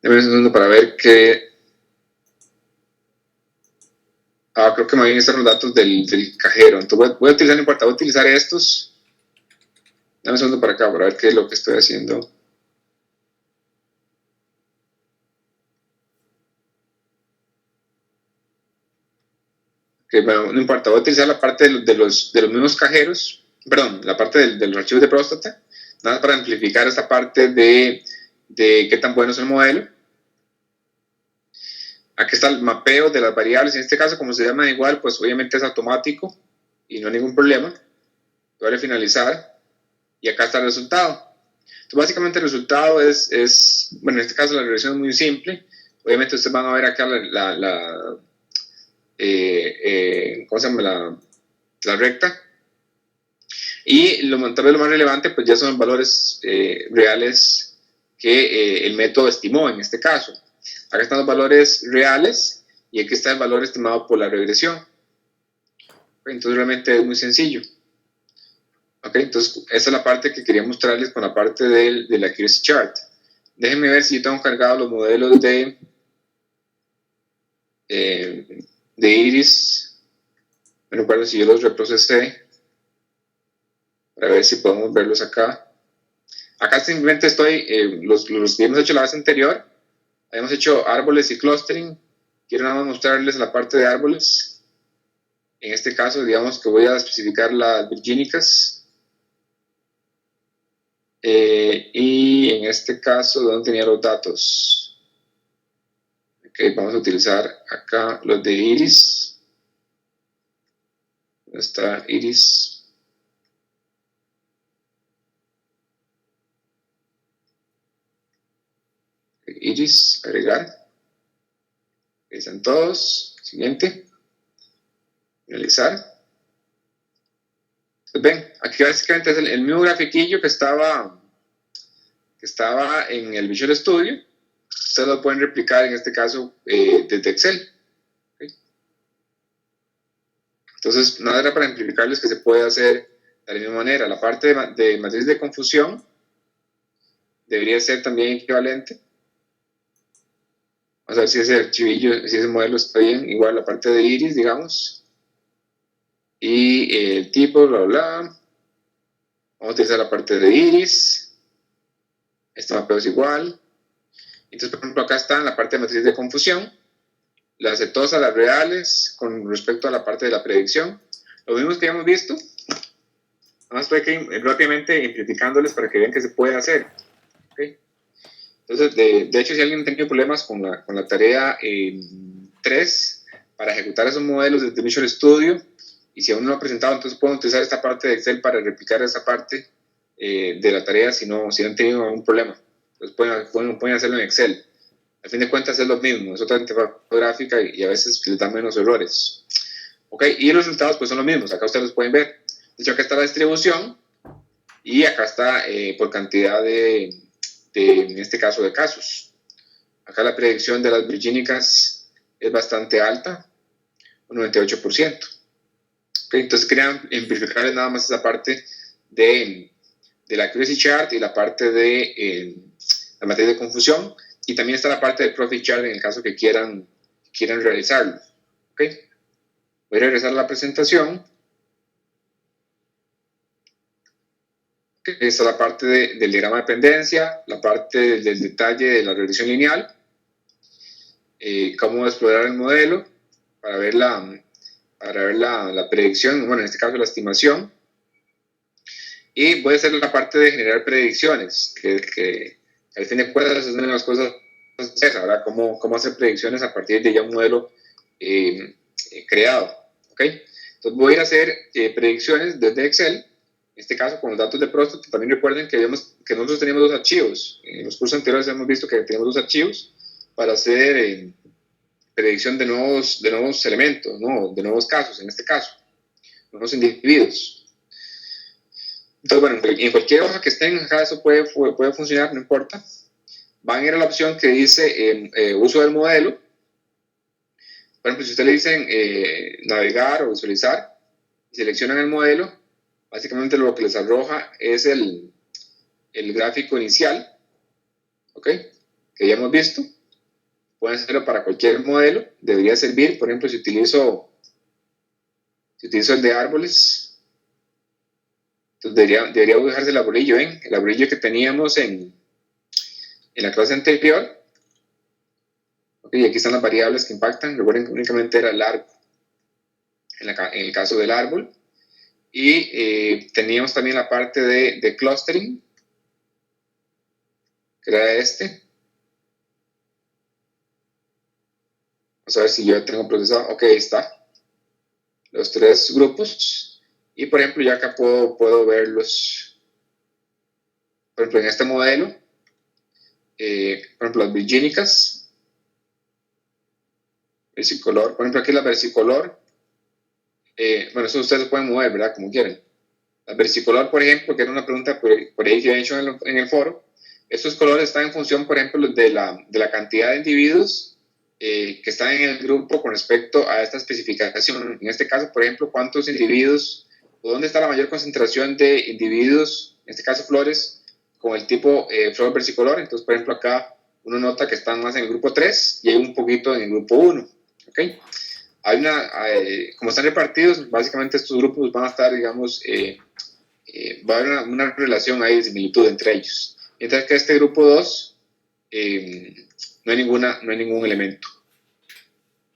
S1: Deme un segundo para ver qué... creo que me van a estar los datos del cajero. Entonces voy a utilizar, no importa, voy a utilizar estos. Dame un segundo para acá para ver qué es lo que estoy haciendo. Bueno, no importa, voy a utilizar la parte de los mismos cajeros, perdón, la parte de los archivos de próstata, nada más para amplificar esta parte de qué tan bueno es el modelo. Aquí está el mapeo de las variables, en este caso como se llama igual, pues obviamente es automático y no hay ningún problema. Voy a finalizar y acá está el resultado. Entonces básicamente el resultado es bueno, en este caso la regresión es muy simple. Obviamente ustedes van a ver acá ¿cómo se llama? La recta. Y tal vez lo más relevante, pues ya son los valores reales que el método estimó en este caso. Acá están los valores reales y aquí está el valor estimado por la regresión. Entonces realmente es muy sencillo. Ok, entonces esa es la parte que quería mostrarles con la parte de la accuracy chart. Déjenme ver si yo tengo cargados los modelos de Iris. No recuerdo si yo los reprocesé para ver si podemos verlos acá. Acá simplemente estoy, los que hemos hecho la vez anterior, habíamos hecho árboles y clustering. Quiero nada más mostrarles la parte de árboles. En este caso, digamos que voy a especificar las virgínicas. Y en este caso, ¿dónde tenía los datos? Ok, vamos a utilizar acá los de iris. ¿Dónde está iris? Iris, agregar. Ahí están todos. Siguiente. Finalizar. Pues ven, aquí básicamente es el mismo grafiquillo que estaba en el Visual Studio. Ustedes lo pueden replicar en este caso desde Excel. ¿Okay? Entonces, nada era para ejemplificarles que se puede hacer de la misma manera. La parte de matriz de confusión debería ser también equivalente. Vamos a ver si ese archivillo, si ese modelo está bien. Igual la parte de iris, digamos. Y el tipo, bla, bla. Vamos a utilizar la parte de iris. Este mapeo es igual. Entonces, por ejemplo, acá está en la parte de matriz de confusión. Las setosas, las reales, con respecto a la parte de la predicción. Lo mismo que ya hemos visto. Nada más estoy aquí rápidamente ejemplificándoles para que vean que se puede hacer. ¿Okay? Entonces, de hecho, si alguien ha tenido problemas con la tarea 3 para ejecutar esos modelos desde Visual Studio, y si aún no lo ha presentado, entonces pueden utilizar esta parte de Excel para replicar esa parte de la tarea si no han tenido algún problema. Entonces pueden hacerlo en Excel. Al fin de cuentas es lo mismo, es otra interfaz gráfica y a veces les da menos errores. ¿Ok? Y los resultados pues son los mismos, acá ustedes los pueden ver. De hecho, acá está la distribución y acá está por cantidad en este caso, de casos. Acá la predicción de las virgínicas es bastante alta, un 98%. ¿Okay? Entonces quería ejemplificarles nada más esa parte de la accuracy chart y la parte de la matriz de confusión, y también está la parte del profit chart en el caso que quieran realizarlo. ¿Okay? Voy a regresar a la presentación. Esta es la parte del diagrama de dependencia, la parte del detalle de la regresión lineal, cómo explorar el modelo para ver la predicción, bueno, en este caso la estimación. Y voy a hacer la parte de generar predicciones, que al fin de cuentas es una de las cosas, ¿verdad? Cómo hacer predicciones a partir de ya un modelo creado. ¿Okay? Entonces voy a ir a hacer predicciones desde Excel, en este caso con los datos de Prostot. También recuerden que nosotros teníamos dos archivos. En los cursos anteriores hemos visto que tenemos dos archivos para hacer predicción de nuevos elementos, ¿no? De nuevos casos, en este caso, nuevos individuos. Entonces, bueno, en cualquier hoja que estén acá eso puede funcionar, no importa. Van a ir a la opción que dice uso del modelo. Por ejemplo, si ustedes le dicen navegar o visualizar y seleccionan el modelo, básicamente lo que les arroja es el gráfico inicial, ¿ok? Que ya hemos visto. Pueden hacerlo para cualquier modelo, debería servir. Por ejemplo, si utilizo el de árboles, entonces debería dejarse el arbolillo, el arbolillo que teníamos en la clase anterior. Okay, aquí están las variables que impactan. Recuerden que únicamente era el largo en el caso del árbol. Y teníamos también la parte de clustering, que era este. Vamos a ver si yo tengo procesado. Ok, ahí está. Los tres grupos. Y por ejemplo, ya acá puedo verlos. Por ejemplo, en este modelo, por ejemplo, las virgínicas, versicolor. Por ejemplo, aquí la versicolor. Bueno, eso ustedes pueden mover, ¿verdad? Como quieran. La versicolor, por ejemplo, que era una pregunta por ahí que he hecho en el foro. Estos colores están en función, por ejemplo, de la cantidad de individuos que están en el grupo con respecto a esta especificación. En este caso, por ejemplo, cuántos individuos o dónde está la mayor concentración de individuos, en este caso flores, con el tipo flor versicolor. Entonces, por ejemplo, acá uno nota que están más en el grupo 3 y hay un poquito en el grupo 1. ¿Okay? como están repartidos, básicamente estos grupos van a estar, digamos, va a haber una relación ahí de similitud entre ellos. Mientras que este grupo 2 no hay ningún elemento.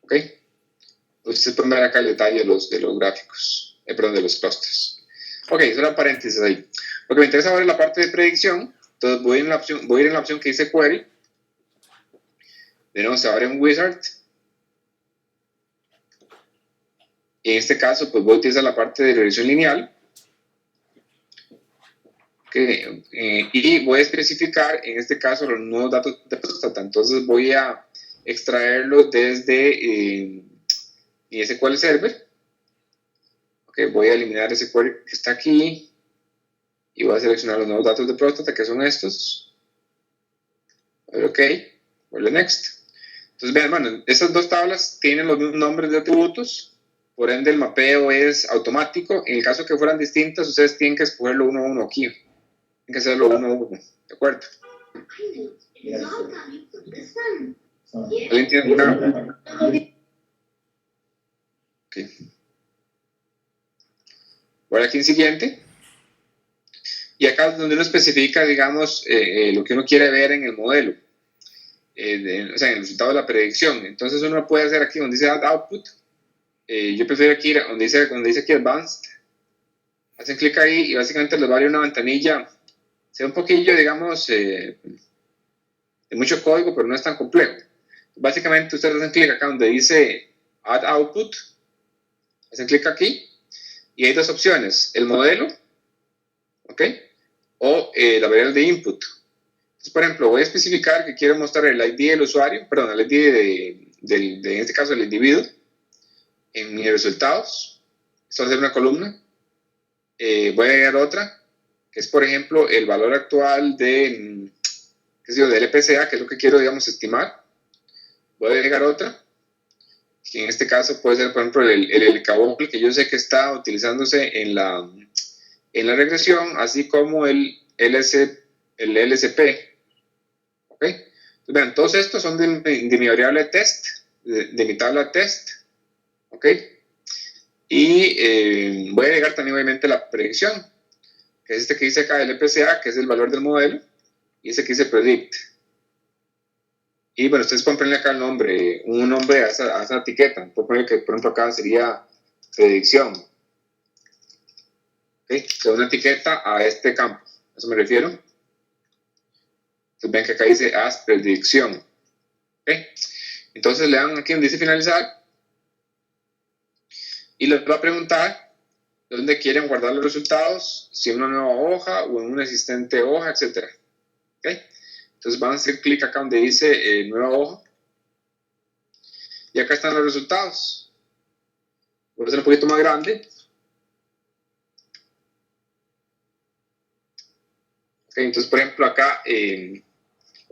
S1: ¿Ok? Ustedes pueden ver acá el detalle de los gráficos, perdón, de los clusters. Ok, solo paréntesis ahí. Lo que me interesa ahora es la parte de predicción. Entonces voy a ir en la opción que dice Query. De nuevo se abre un wizard. En este caso, pues voy a utilizar la parte de regresión lineal. Y voy a especificar, en este caso, los nuevos datos de próstata. Entonces voy a extraerlos desde mi SQL Server. Ok, voy a eliminar ese query que está aquí. Y voy a seleccionar los nuevos datos de próstata, que son estos. Ok, voy a next. Entonces vean, bueno, estas dos tablas tienen los mismos nombres de atributos. Por ende, el mapeo es automático. En el caso que fueran distintas, ustedes tienen que escogerlo uno a uno aquí. Tienen que hacerlo uno a uno. ¿De acuerdo? ¿Alguien tiene alguna? Ok. Voy aquí en siguiente. Y acá es donde uno especifica, digamos, lo que uno quiere ver en el modelo. O sea, en el resultado de la predicción. Entonces uno puede hacer aquí donde dice Add Output. Yo prefiero aquí donde dice aquí Advanced. Hacen clic ahí y básicamente les va a abrir una ventanilla. Se ve un poquillo, digamos, de mucho código, pero no es tan complejo. Básicamente ustedes hacen clic acá donde dice Add Output. Hacen clic aquí y hay dos opciones. El modelo, ¿ok? O la variable de input. Entonces, por ejemplo, voy a especificar que quiero mostrar el ID del usuario, perdón, el ID en este caso, el individuo, en mis resultados. Esto va a ser una columna. Voy a agregar otra, que es, por ejemplo, el valor actual del LPCA, que es lo que quiero, digamos, estimar. Voy a agregar otra, que en este caso puede ser, por ejemplo, el LKVOL, que yo sé que está utilizándose en la regresión, así como el LSP. ¿Ok? Entonces, vean, todos estos son de mi variable test, de mi tabla test. ¿Ok? Y voy a agregar también, obviamente, la predicción, que es este que dice acá, el LPCA, que es el valor del modelo, y ese que dice predict. Y bueno, ustedes pueden ponerle acá el nombre, un nombre a esa etiqueta. Pueden poner que, por ejemplo, acá sería predicción. ¿Ok? O sea, una etiqueta a este campo. A eso me refiero. Entonces ven que acá dice as predicción. ¿Ok? Entonces le dan aquí donde dice finalizar. Y les va a preguntar dónde quieren guardar los resultados, si en una nueva hoja o en una existente hoja, etc. ¿Ok? Entonces van a hacer clic acá donde dice nueva hoja. Y acá están los resultados. Voy a hacer un poquito más grande. Okay, entonces, por ejemplo, acá,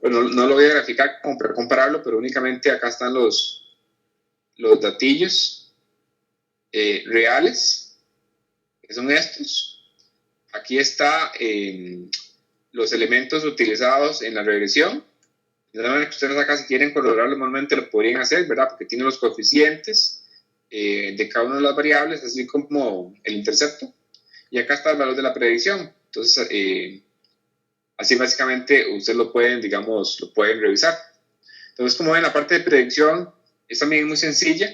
S1: bueno, no lo voy a graficar para compararlo, pero únicamente acá están los datillos reales, que son estos. Aquí está los elementos utilizados en la regresión. De la manera que ustedes acá, si quieren corroborarlo manualmente, lo podrían hacer, ¿verdad? Porque tiene los coeficientes de cada una de las variables, así como el intercepto. Y acá está el valor de la predicción. Entonces, así básicamente ustedes lo pueden, digamos, lo pueden revisar. Entonces, como ven, la parte de predicción es también muy sencilla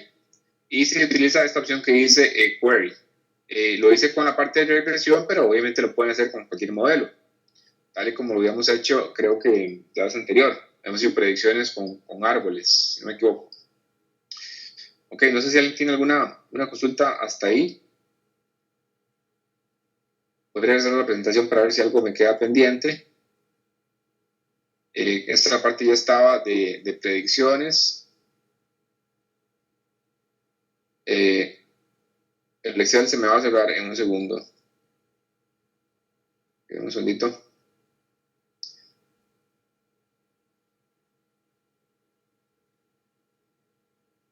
S1: y se utiliza esta opción que dice Query. Lo hice con la parte de regresión, pero obviamente lo pueden hacer con cualquier modelo, tal y como lo habíamos hecho, creo que la vez anterior. Hemos hecho predicciones con árboles, si no me equivoco. Ok, no sé si alguien tiene alguna consulta hasta ahí. Podría hacer la presentación para ver si algo me queda pendiente. Esta parte ya estaba de predicciones. El Excel se me va a cerrar en un segundo. Un segundito.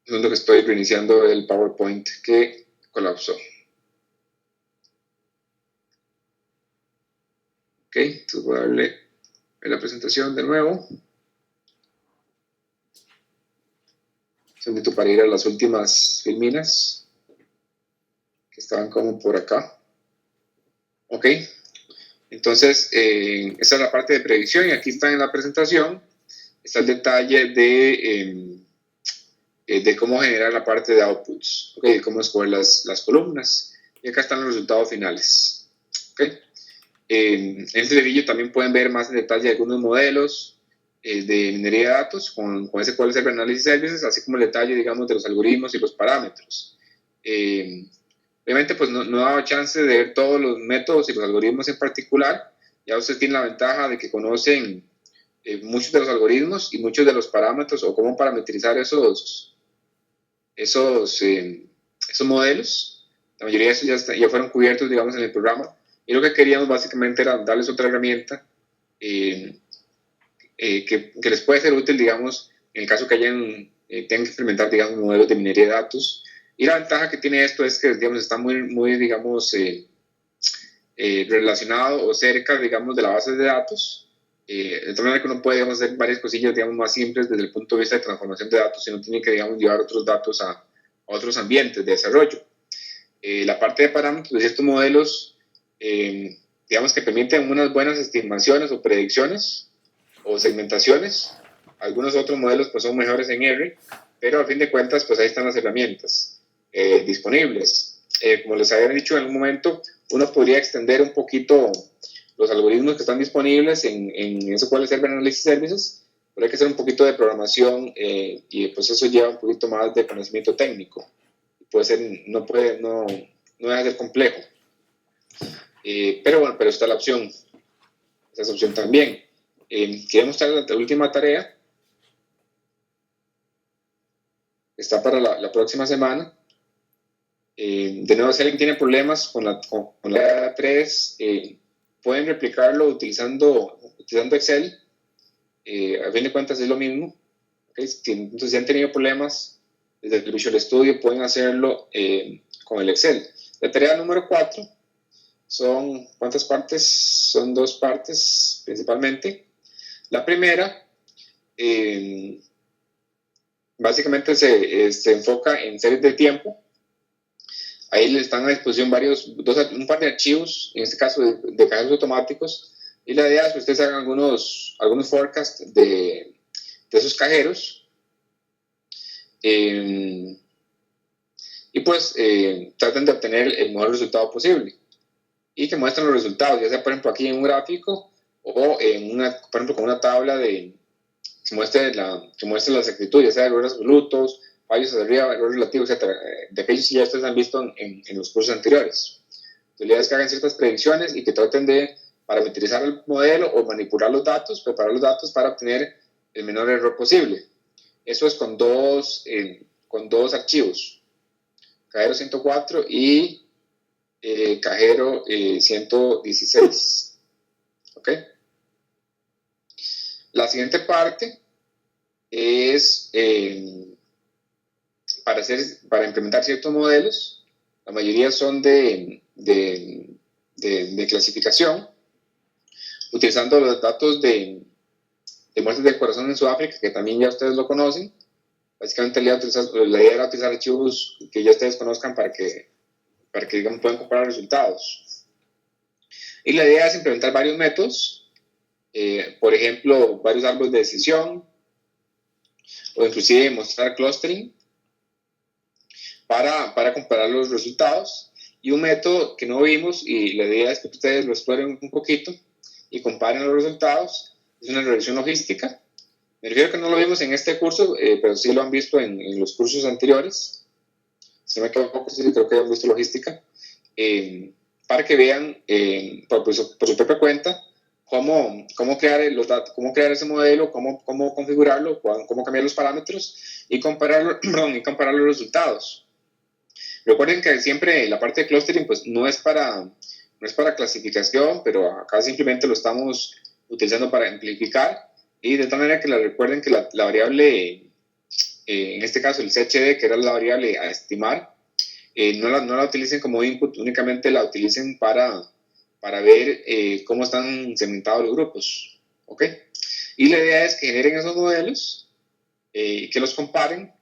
S1: Un segundo que estoy reiniciando el PowerPoint que colapsó. Ok, entonces voy a darle a la presentación de nuevo. segundito para ir a las últimas filminas, que estaban como por acá. Ok, entonces esa es la parte de predicción, y aquí está en la presentación, está el detalle de cómo generar la parte de outputs, okay, de cómo escoger las columnas, y acá están los resultados finales. Okay. En este video también pueden ver más en detalle algunos modelos de minería de datos con SQL Server Analysis Services, así como el detalle, digamos, de los algoritmos y los parámetros. Obviamente, pues no he dado chance de ver todos los métodos y los algoritmos en particular. Ya ustedes tienen la ventaja de que conocen muchos de los algoritmos y muchos de los parámetros, o cómo parametrizar esos modelos. La mayoría de esos ya fueron cubiertos, digamos, en el programa. Y lo que queríamos básicamente era darles otra herramienta que les puede ser útil, digamos, en el caso que tengan que implementar, digamos, modelos de minería de datos. Y la ventaja que tiene esto es que, digamos, está muy digamos, relacionado o cerca, digamos, de la base de datos. De tal manera que uno puede, digamos, hacer varias cosillas, digamos, más simples desde el punto de vista de transformación de datos, y no tiene que, digamos, llevar otros datos a otros ambientes de desarrollo. La parte de parámetros de ciertos modelos, digamos, que permiten unas buenas estimaciones o predicciones o segmentaciones. Algunos otros modelos pues son mejores en R, pero al fin de cuentas pues ahí están las herramientas disponibles. Como les había dicho en algún momento, uno podría extender un poquito los algoritmos que están disponibles en SQL Server Analysis Services, pero hay que hacer un poquito de programación y pues eso lleva un poquito más de conocimiento técnico. Puede ser, no deja de ser complejo. Pero bueno, pero está la opción. Esa opción también. Quiero mostrar la última tarea. Está para la próxima semana. De nuevo, si alguien tiene problemas con la 3, pueden replicarlo utilizando Excel. A fin de cuentas es lo mismo. ¿Okay? Entonces, si han tenido problemas desde el Visual Studio, pueden hacerlo con el Excel. La tarea número 4 son, ¿cuántas partes? Son 2 partes principalmente. La primera, básicamente se enfoca en series de tiempo. Ahí les están a disposición un par de archivos, en este caso de cajeros automáticos, y la idea es que ustedes hagan algunos forecasts de esos cajeros, y pues traten de obtener el mejor resultado posible, y que muestren los resultados, ya sea por ejemplo aquí en un gráfico, o por ejemplo con una tabla que muestre las exactitudes, ya sea errores absolutos, fallos hacia arriba, errores relativos, etc. De aquellos que ya ustedes han visto en los cursos anteriores. Entonces, la idea es que hagan ciertas predicciones y que traten de parametrizar el modelo o manipular los datos, preparar los datos para obtener el menor error posible. Eso es con dos archivos, cajero 104 y cajero 116. ¿Ok? La siguiente parte es para implementar ciertos modelos. La mayoría son de clasificación, utilizando los datos de muestras del corazón en Sudáfrica, que también ya ustedes lo conocen. Básicamente la idea era utilizar archivos que ya ustedes conozcan para que digamos, puedan comparar resultados. Y la idea es implementar varios métodos, por ejemplo, varios árboles de decisión, o inclusive mostrar clustering para comparar los resultados. Y un método que no vimos, y la idea es que ustedes lo exploren un poquito y comparen los resultados, es una regresión logística. Me refiero que no lo vimos en este curso, pero sí lo han visto en los cursos anteriores. Si me equivoco, sí, creo que han visto logística. Para que vean por su propia cuenta cómo crear ese modelo, cómo configurarlo, cómo cambiar los parámetros y comparar los resultados. Recuerden que siempre la parte de clustering pues no es para clasificación, pero acá simplemente lo estamos utilizando para amplificar, y de tal manera que recuerden que la variable, en este caso el CHD, que era la variable a estimar, no la utilicen como input, únicamente la utilicen para ver cómo están segmentados los grupos. ¿Okay? Y la idea es que generen esos modelos, que los comparen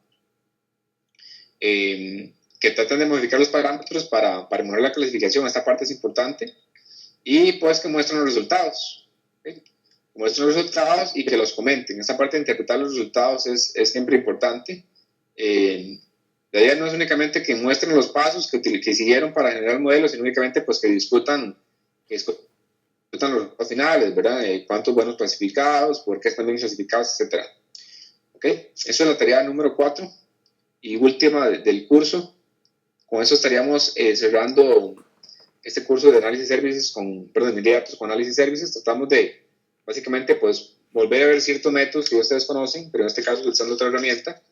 S1: que tratan de modificar los parámetros para mejorar la clasificación. Esta parte es importante. Y pues que muestren los resultados. ¿Okay? Muestren los resultados y que los comenten. Esta parte de interpretar los resultados es siempre importante. La idea no es únicamente que muestren los pasos que siguieron para generar modelos, sino únicamente pues que discutan los resultados finales, ¿verdad? Cuántos buenos clasificados, por qué están bien clasificados, etc. ¿Okay? Eso es la tarea número 4 y última del curso. Con eso estaríamos cerrando este curso de análisis services de datos con análisis services. Tratamos de, básicamente, pues, volver a ver ciertos métodos que ustedes conocen, pero en este caso utilizando otra herramienta.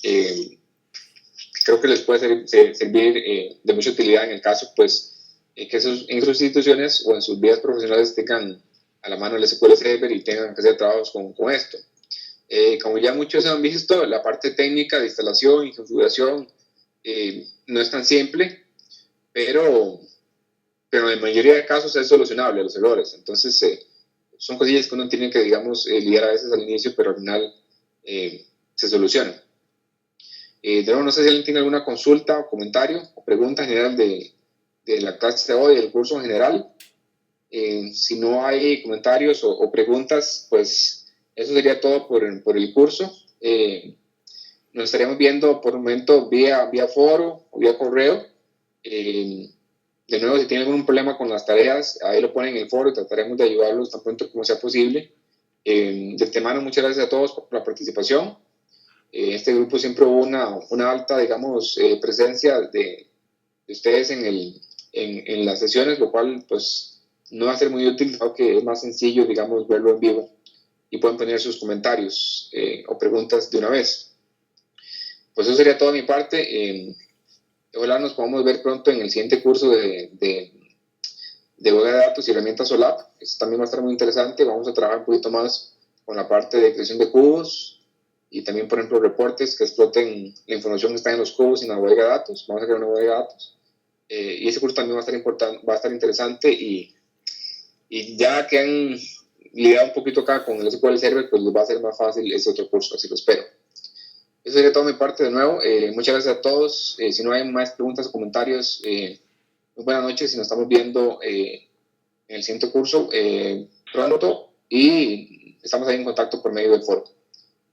S1: Creo que les puede servir de mucha utilidad en el caso, pues, que en sus instituciones o en sus vidas profesionales tengan a la mano el SQL Server y tengan que hacer trabajos con esto. Como ya muchos han visto, la parte técnica de instalación y configuración no es tan simple, pero en la mayoría de casos es solucionable los errores. Entonces, son cosillas que uno tiene que, digamos, lidiar a veces al inicio, pero al final se solucionan. De nuevo, no sé si alguien tiene alguna consulta o comentario o pregunta general de la clase de hoy, del curso en general. Si no hay comentarios o preguntas, pues eso sería todo por el curso. Nos estaríamos viendo por un momento vía foro o vía correo. De nuevo, si tienen algún problema con las tareas, ahí lo ponen en el foro y trataremos de ayudarlos tan pronto como sea posible. De antemano, muchas gracias a todos por la participación. Este grupo siempre hubo una alta, digamos, presencia de ustedes en las sesiones, lo cual, pues, no va a ser muy útil, aunque es más sencillo, digamos, verlo en vivo y pueden poner sus comentarios o preguntas de una vez. Pues eso sería todo de mi parte. Ojalá nos podamos ver pronto en el siguiente curso de base de datos y herramientas OLAP. Eso también va a estar muy interesante. Vamos a trabajar un poquito más con la parte de creación de cubos y también, por ejemplo, reportes que exploten la información que está en los cubos y en la bodega de datos. Vamos a crear una bodega de datos. Y ese curso también va a estar interesante y ya que han lidiado un poquito acá con el SQL Server, pues les va a ser más fácil ese otro curso, así lo espero. Eso sería todo mi parte de nuevo. Muchas gracias a todos. Si no hay más preguntas o comentarios, muy buenas noches y nos estamos viendo en el siguiente curso pronto y estamos ahí en contacto por medio del foro.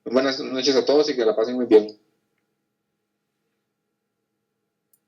S1: Muy buenas noches a todos y que la pasen muy bien.